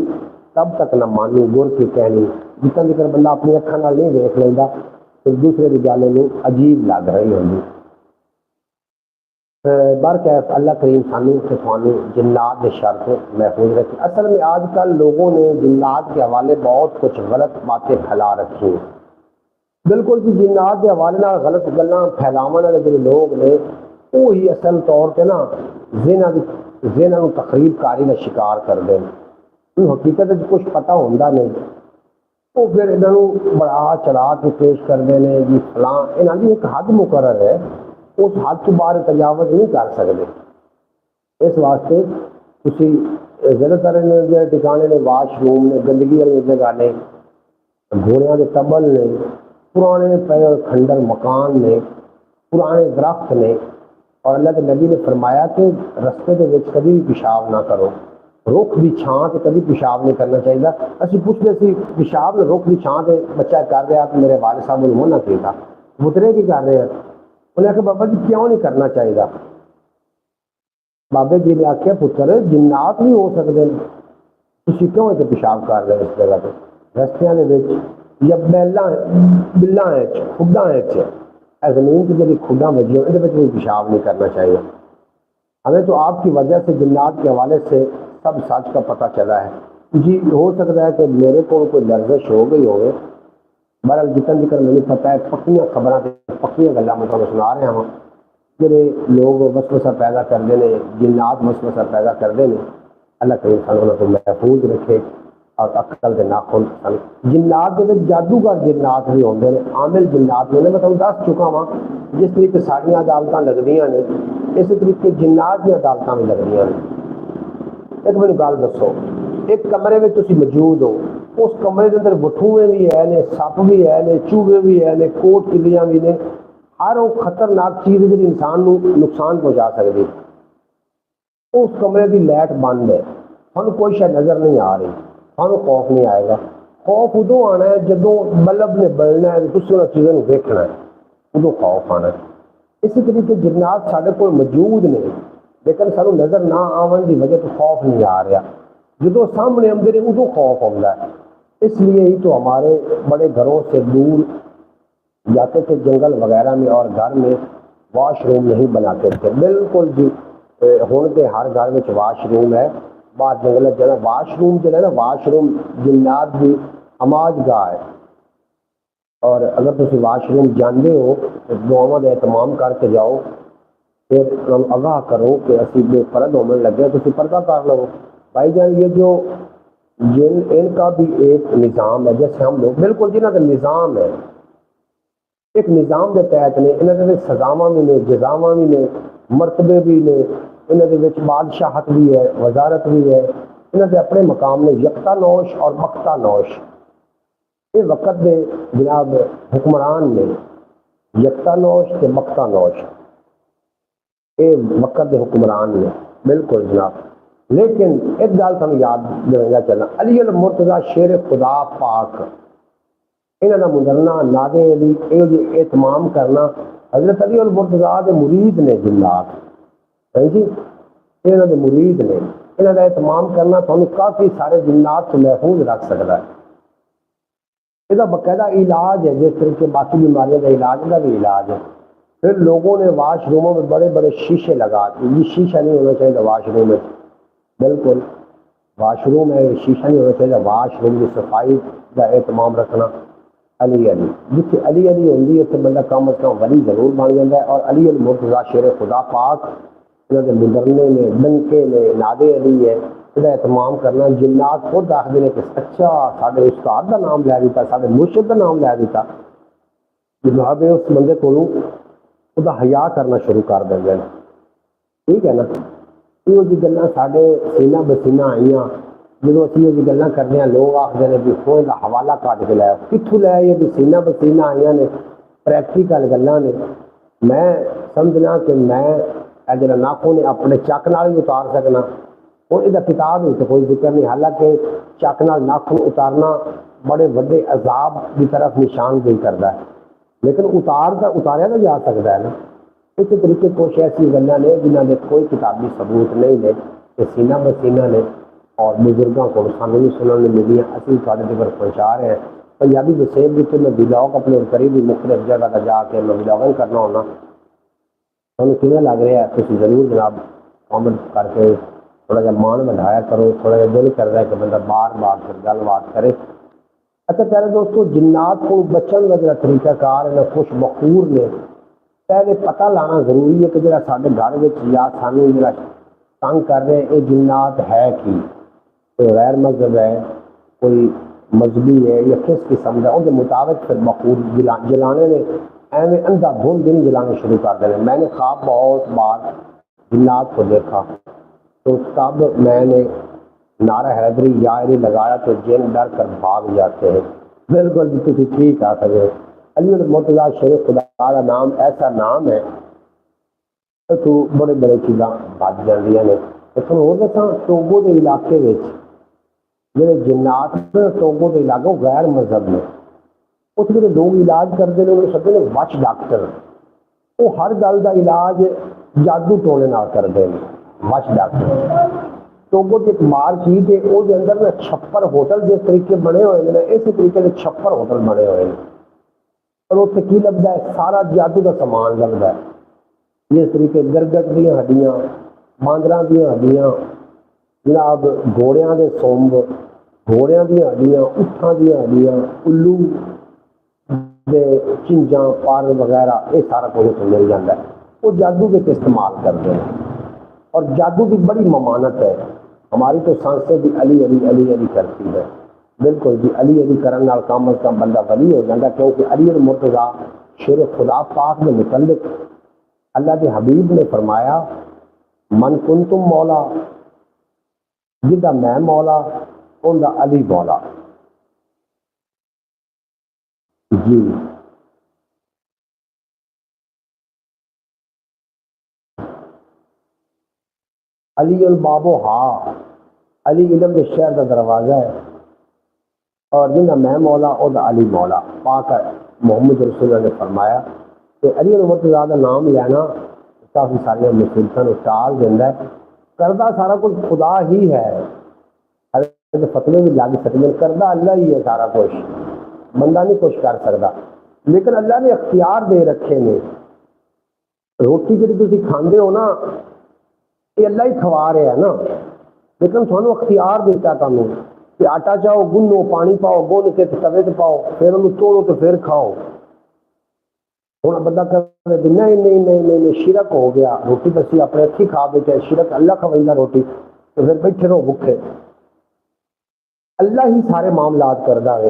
تب تک نہ مانوں گر کی کہنی. جتنا جکر بندہ اپنی اکھان نال نہیں دیکھ لینا تو دوسرے کی گل میں عجیب لگ رہی ہوگی. برکیف اللہ کریم سانو سے سانو جنات کے شر سے محفوظ رکھے. اصل میں آج کل لوگوں نے جنات کے حوالے بہت کچھ غلط باتیں پھیلا رکھی ہیں. بالکل جی جنات کے حوالے نال غلط گلاں پھیلاون والے جو لوگ نے وہی اصل طور پہ نا ذہناں نوں تخریب کاری کا شکار کرتے ہیں. حقیقت کچھ پتہ ہوتا نہیں، وہ پھر انہوں بڑا چلا کے پیش کرتے ہیں جی فلاں. یہاں کی ایک حد مقرر ہے، اس حد تو باہر تجاوز نہیں کر سکتے. اس واسطے تھی زیادہ تر جو ٹکانے نے واش روم نے، گندگی والی جگہ نے، گھوڑیاں کے تبل نے، پرانے پے کھنڈر مکان نے، پرانے درخت نے. اور اللہ کے نبی نے فرمایا کہ رستے کے وچ کبھی بھی پیشاب نہ کرو، رخ بھی چھان سے کبھی پیشاب نہیں کرنا چاہیے. اسی پوچھتے سی پیشاب نے رخ بھی چھان سے بچہ کر رہا تو میرے والد صاحب نے منع کیا تھا، بترے بھی کر رہے ہیں. انہیں آخیا بابا جی کیوں نہیں کرنا چاہیے؟ بابے جی نے آخیا پتر جنات بھی ہو سکتے ہیں، تھی کیوں اتنے پیشاب کر رہے اس جگہ پہ رستیاں دے وچ یا بلاں کھڈاں زمین کی جی کھڈاں بجی یہ بھی پیشاب نہیں کرنا چاہیے. ہمیں تو آپ کی وجہ سے جنات کے حوالے سے سب سچ کا پتہ چلا ہے. جی ہو سکتا ہے کہ میرے کو کوئی لرزش ہو گئی ہوگی، بہرحال جتنا ذکر مجھے پتہ ہے پکیاں خبراں پکیاں گلاں میں تمہیں سنا رہا ہوں. جڑے لوگ وسوسہ پیدا کرتے ہیں، جنات وسوسہ پیدا کرتے ہیں، اللہ کریم سانوں کو محفوظ رکھے. اور عقل کے ناخن جنات کے جادوگر جنات بھی ہوتے ہیں، عامل جنات بھی ہوتے ہیں. میں تمہیں دس چکا ہاں جس طریقے ساڑیاں عدالتیں لگتی ہیں اسی طریقے جنات کی عدالتیں بھی لگتی ہیں. ایک میری گل دسو، ایک کمرے میں تھی موجود ہو، اس کمرے کے اندر بٹھوئے بھی ہے نے، سپ بھی ہے نے، چوہے بھی ہے نے، کوٹ کلیاں بھی نے، ہر وہ خطرناک چیز جی انسان کو نقصان پہنچا سکتی. اس کمرے کی لائٹ بند ہے، سانو کوئی شاید نظر نہیں آ رہی، سانو خوف نہیں آئے گا. خوف ادو آنا ہے جدو بلب نے بلنا ہے، کسی ان چیزوں کو دیکھنا ہے، ادو خوف آنا ہے. اسی طریقے جنات سارے کو موجود نے لیکن سانو نظر نہ آن کی وجہ تو خوف نہیں آ رہا. جدو سامنے آتے ہیں ادو خوف آتا ہے. اس لیے ہی تو ہمارے بڑے گھروں سے دور جاتے تھے جنگل وغیرہ میں، اور گھر میں واش روم نہیں بناتے تھے. بالکل جی ہوں تو ہر گھر میں واش روم ہے. باہر جنگل جگہ واش روم جو ہے نا، واش روم جنات کی اماج گاہ ہے. اور اگر تھی واش روم جانے ہو تو دعاواں کا اہتمام کر کے جاؤ، پھر ہم آگاہ کرو کہ اسی بے فرد ہونے لگے تو پردہ کر لو. بھائی جان یہ جو جن ان کا بھی ایک نظام ہے، جیسے ہم لوگ بالکل جنہ کا نظام ہے، ایک نظام کے تحت نے انہوں نے سزاواں بھی نے، جزاواں بھی نے، مرتبے بھی نے، انہوں نے بادشاہت بھی ہے، وزارت بھی ہے. انہوں نے اپنے مقام میں یکتا نوش اور مکتا نوش یہ وقت دے جناب حکمران نے یکتا نوش تے مکتا نوش یہ وقت دے حکمران نے بالکل جناب. لیکن ایک گل تمہیں یاد دلانا چاہنا، علی المرتضیٰ شیر خدا پاک انہوں کا مدرنا نادے علی یہ اہتمام کرنا، حضرت علی المرتضیٰ کے مرید نے جنات جی یہاں کے مرید نے، یہاں کا اہتمام کرنا تمہیں کافی سارے جنات سے محفوظ رکھ سکتا ہے. یہ باقاعدہ علاج ہے، جس طرح کے باقی بیماریوں کا علاج کا بھی علاج ہے. پھر لوگوں نے واش روموں میں بڑے بڑے شیشے لگا دیے. یہ شیشہ نہیں ہونا چاہیے واش روم میں، بالکل واش روم ہے شیشہ نہیں ہونا چاہیے. واش روم کی صفائی کا اہتمام رکھنا. علی علی جتنے علی علی ہوتی ہے بندہ کم از کم ولی ضرور بن جاتا ہے. اور علی المرتضیٰ شیر خدا پاک انہوں کے مدرنے نے، ڈنکے نے، نادے علی ہے، یہ اہتمام کرنا. جنات خود آخر نے کہ اچھا سارے استاد کا نام لے دیتا، سارے مرشد کا نام لے دیتا. جناب اس بندے کو ਉਹਦਾ ਹਯਾ ਕਰਨਾ ਸ਼ੁਰੂ ਕਰ ਦਿੰਦੇ ਨੇ। ਠੀਕ ਹੈ ਨਾ। ਇਹੋ ਜਿਹੀ ਗੱਲਾਂ ਸਾਡੇ ਸੀਨਾ ਬਸੀਨਾ ਆਈਆਂ। ਜਦੋਂ ਅਸੀਂ ਇਹ ਗੱਲਾਂ ਕਰਦੇ ਹਾਂ ਲੋਕ ਆਖਦੇ ਨੇ ਵੀ ਖੋਹ ਦਾ ਹਵਾਲਾ ਕੱਢ ਕੇ ਲੈ, ਕਿੱਥੋਂ ਲੈ ਆਈਏ ਵੀ ਸੀਨਾ ਬਸੀਨਾ ਆਈਆਂ ਨੇ, ਪ੍ਰੈਕਟੀਕਲ ਗੱਲਾਂ ਨੇ। ਮੈਂ ਸਮਝਣਾ ਕਿ ਮੈਂ ਇਹ ਜਿਹੜਾ ਨਾਖੂਨ ਨੇ ਆਪਣੇ ਚੱਕ ਨਾਲ ਹੀ ਉਤਾਰ ਸਕਣਾ। ਹੁਣ ਇਹਦਾ ਕਿਤਾਬ ਵਿੱਚ ਕੋਈ ਜ਼ਿਕਰ ਨਹੀਂ, ਹਾਲਾਂਕਿ ਚੱਕ ਨਾਲ ਨਾਖੂਨ ਉਤਾਰਨਾ ਬੜੇ ਵੱਡੇ ਅਜ਼ਾਬ ਦੀ ਤਰਫ ਨਿਸ਼ਾਨਦੇਹੀ ਕਰਦਾ ਹੈ, ਲੇਕਿਨ ਉਤਾਰਿਆ ਤਾਂ ਜਾ ਸਕਦਾ ਹੈ ਨਾ। ਇਸੇ ਤਰੀਕੇ ਕੁਛ ਐਸੀ ਗੱਲਾਂ نے ਜਿਨ੍ਹਾਂ ਦੇ ਕੋਈ ਕਿਤਾਬੀ ਸਬੂਤ نہیں ਨੇ ਤੇ ਸੀਨਾ ਬਸੀਨਾ ਨੇ اور بزرگوں کو سانوں بھی سننے ملیاں اسی تھوڑے تک پہنچا رہے ہیں۔ پنجابی وسیب جتنے میں ولاگ اپنے قریبی مختلف جگہ کا جا کے میں ولاگنگ کرنا ہونا، سانوں کیوں لگ رہا ہے تھی ضرور جناب کامنٹ کر کے تھوڑا جا مان بڑھایا کرو، تھوڑا جا دل کر رہا ہے کہ بندہ بار بار پھر گل بات کرے۔ اچھا پہلے دوستو جنات کو بچن کا جڑا طریقہ کار ہے خوش بخور نے، پہلے پتہ لانا ضروری ہے کہ جڑا سارے گھر یا سانوں جڑا تنگ کر رہے ہیں یہ جنات ہے کی، کوئی غیر مذہب ہے، کوئی مذہبی ہے یا کس قسم کا، ان کے مطابق پھر بخور جلانے نے ایویں اندھا دھند دن جلانے شروع کر دینے۔ میں نے خواب بہت بار جنات کو دیکھا تو تب میں نے نعرہ حیدری یا علی لگایا تو جن ڈر کر بھاگ جاتے ہیں۔ بالکل جی تھی ٹھیک آ سکے۔ علی المرتضیٰ شریف خدا کا نام ایسا نام ہے تو بڑے بڑے چیزاں بج جاندیاں نے۔ لیکن ہو دساں ٹوگو کے علاقے جڑے جنات ٹوگو کے علاقے غیر مذہب نے، اس کے لوگ علاج کرتے ہیں، انہوں سدے نے وچ ڈاکٹر، وہ ہر گل کا علاج جادو ٹونے نال کرتے ہیں۔ وچ ڈاکٹر ٹوگو کی ایک مارکیٹ ہے، وہ اندر نا چھپر ہوٹل جس طریقے بنے ہوئے ہیں، اسی طریقے سے چھپر ہوٹل بنے ہوئے ہیں، اور اتنے کی لگتا ہے سارا جادو کا سامان لگتا ہے، جس طریقے گرگٹ دیا ہڈیاں، باندراں دیا ہڈیاں، جناب گھوڑیاں دے سومب، گھوڑیاں دیا ہڈیاں، اٹھاں دیا ہڈیاں، الو دے چنجاں پار وغیرہ، یہ سارا کچھ مل جاتا ہے۔ وہ جادو کے استعمال کرتے ہیں اور جادو کی بڑی ممانت ہے۔ ہماری تو سانسیں بھی علی علی علی علی کرتی ہے۔ بالکل جی علی علی کرن نال کم از کم بندہ ولی ہو جاتا، کیونکہ علی المرتضیٰ شیر خدا پاک کے متعلق اللہ کے حبیب نے فرمایا من کنتم مولا، جدا میں مولا اوندا علی مولا۔ جی علی الباب ہا، علی علم کے شہر کا دروازہ ہے، اور جنہ میں مولا اوندا علی مولا۔ پاک محمد رسول اللہ نے فرمایا کہ علی المرتضیٰ کا نام لینا کافی ساری مصیبتوں کو ٹال دینا ہے۔ کردہ سارا کچھ خدا ہی ہے، فتوے بھی لگ سکتے، کردہ اللہ ہی ہے سارا کچھ، بندہ نہیں کچھ کر سکتا، لیکن اللہ نے اختیار دے رکھے نے۔ روٹی جی تھی کھاندے ہو نا، یہ اللہ ہی کھوا رہا ہے نا، لیکن تھانوں اختیار دیتا تمہیں کہ آٹا چاہو گنو، پانی پاؤ، گن کے توے تے پاؤ، پھر انہوں توڑو تو پھر کھاؤ۔ ہوں بندہ کہ نہیں نہیں نہیں نہیں شرک ہو گیا، روٹی بسی اپنے ہاتھی کھا بیٹھے، شرک اللہ کھوائیلا روٹی، تو پھر بیٹھے رہو بھوکے۔ اللہ ہی سارے معاملات کرتا ہے،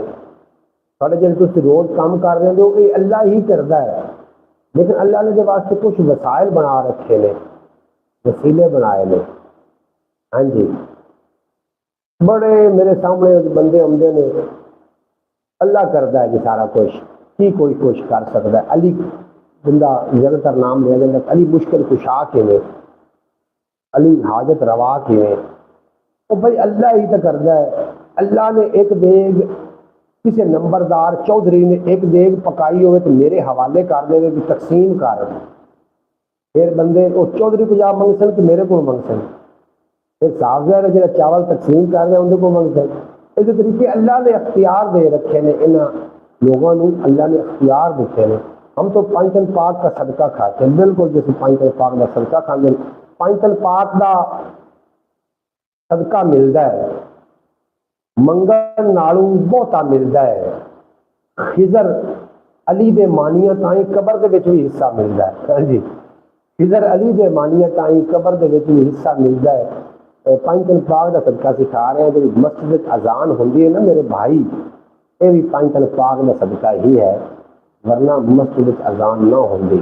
سارے جب تم روز کام کر رہے ہو یہ اللہ ہی کرتا ہے، لیکن اللہ نے جب واسطے کچھ وسائل بنا رکھے نے، وسیلے بنائے نے۔ ہاں جی بڑے میرے سامنے بندے آمدے نے، اللہ کرتا ہے کہ سارا کچھ کی کوئی کچھ کر سکتا ہے۔ علی بندہ زیادہ تر نام لیا جاتا ہے، علی مشکل کشا کے میں، علی حاجت روا کے میں، وہ بھائی اللہ ہی تو کرتا ہے۔ اللہ نے ایک دیگ کسی نمبردار چودھری نے ایک دیگ پکائی ہوئے تو میرے حوالے کر دے کہ تقسیم کر، پھر بندے وہ چودھری کو جا منگ سن کہ میرے کو منگ سن، پھر صاف ظاہر ہے جا چاول تقسیم کر رہے ہیں اندر کو منگ سن۔ اس طریقے اللہ نے اختیار دے رکھے نے، انہاں لوگوں نے اللہ نے اختیار دیتے ہیں۔ ہم تو پانچن پاک کا صدقہ کھاتے ہیں، بالکل جیسے پانچن پاک کا صدقہ کھاتے ہیں، پانچن پاک کا صدقہ ملتا ہے، منگل نالوں بہتا ملتا ہے۔ خضر علی دے مانیاں تائیں قبر دے وچ بھی حصہ ملتا ہے۔ ہاں جی خضر علی دے مانیاں تائیں قبر دے وچ بھی حصہ ملتا ہے۔ پانچن پاک کا صدقہ سکھا رہے ہیں، جب مسجد اذان ہوندی ہے نا میرے بھائی، یہ بھی پانچن پاک کا صدقہ ہی ہے، ورنہ مسجد اذان نہ ہوندی۔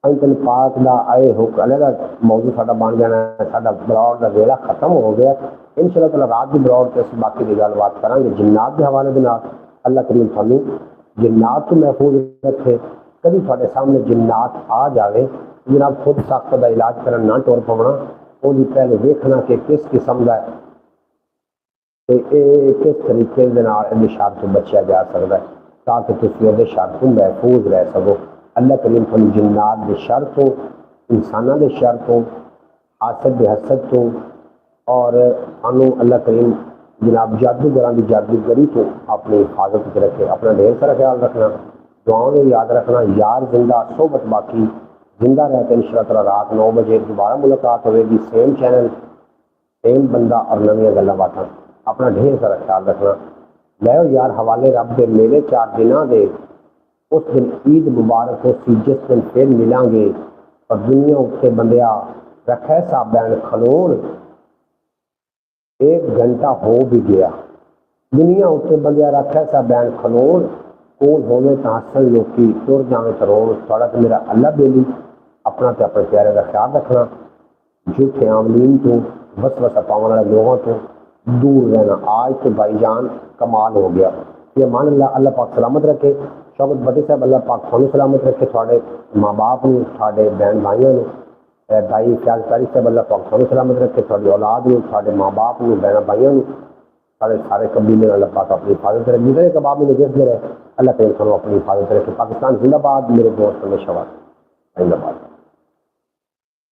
انتن پاک دا آئے حکم علیہ موضوع ساڈا بن جانا ہے. ساڈا براڈ دا ویلا ختم ہو گیا. ان شاء اللہ تعالیٰ رات کی براڈ سے اسی باقی کی گل بات کریں گے جنات کے حوالے کے نال. اللہ کریم تھانوں جنات تو محفوظ رکھے. کبھی تھوڑے سامنے جنات آ جائے جناب خود سخت کا علاج کرن نہ ٹور پونا. وہ پہلے دیکھنا کہ کس قسم کا کس طریقے کے شر تو بچیا جا سکتا ہے تاکہ تھی وہ شر تو محفوظ رہ سکو. اللہ کریم تھانوں جنات کے شر تو انسانوں کے شر تو حاسد کے حسد تو اور سانوں اللہ کریم جناب جادوگراں کی جادوگری تو اپنی حفاظت رکھے. اپنا ڈھیر سارا خیال رکھنا. دعاؤں میں یاد رکھنا. یار زندہ صحبت باقی زندہ رہتے ان شاء اللہ تعالیٰ رات 9 بجے دوبارہ ملاقات ہوئے گی. سیم چینل سیم بندہ اور نویاں گلاں باتاں. اپنا ڈھیر سارا خیال رکھنا. لے یار حوالے رب دے میلے 4 دنوں دے. اس دن عید مبارک ہو سی جس دن پھر ملیں گے اور دنیا اتنے بندیا رکھے سا بین کھلون. 1 گھنٹہ ہو بھی گیا دنیا اتنے بندیا رکھے سا بین کھلون. کول ہونے تو ہسن لوکی تر جانے تو رو. تھوڑا تو میرا اللہ بیلی اپنا تے اپنے پیارے کا خیال رکھنا. جھوٹے عاملین تو وسوسہ پاؤں والے لوگوں تو دور رہنا. آج تو بھائی جان کمال ہو گیا. یہ مان اللہ اللہ پاک سلامت رکھے. شوکت بٹی صاحب اللہ پاک تھانوں سلامت رکھے. تھوڑے ماں باپ نو تھوڑے بہن بھائیوں نو بھائی خیال کاری صاحب اللہ پاک تھانوں سلامت رکھے. تھوڑی اولاد نو تھوڑے ماں باپ نو بہن بھائیوں نو سارے قبیلے اللہ پاک اپنی حفاظت رکھے. جتنے کباب میں دیکھتے رہے اللہ تعالیٰ اپنی حفاظت رکھے. پاکستان زندہ باد. میرے دوست ہمیشہ باد زندہ باد.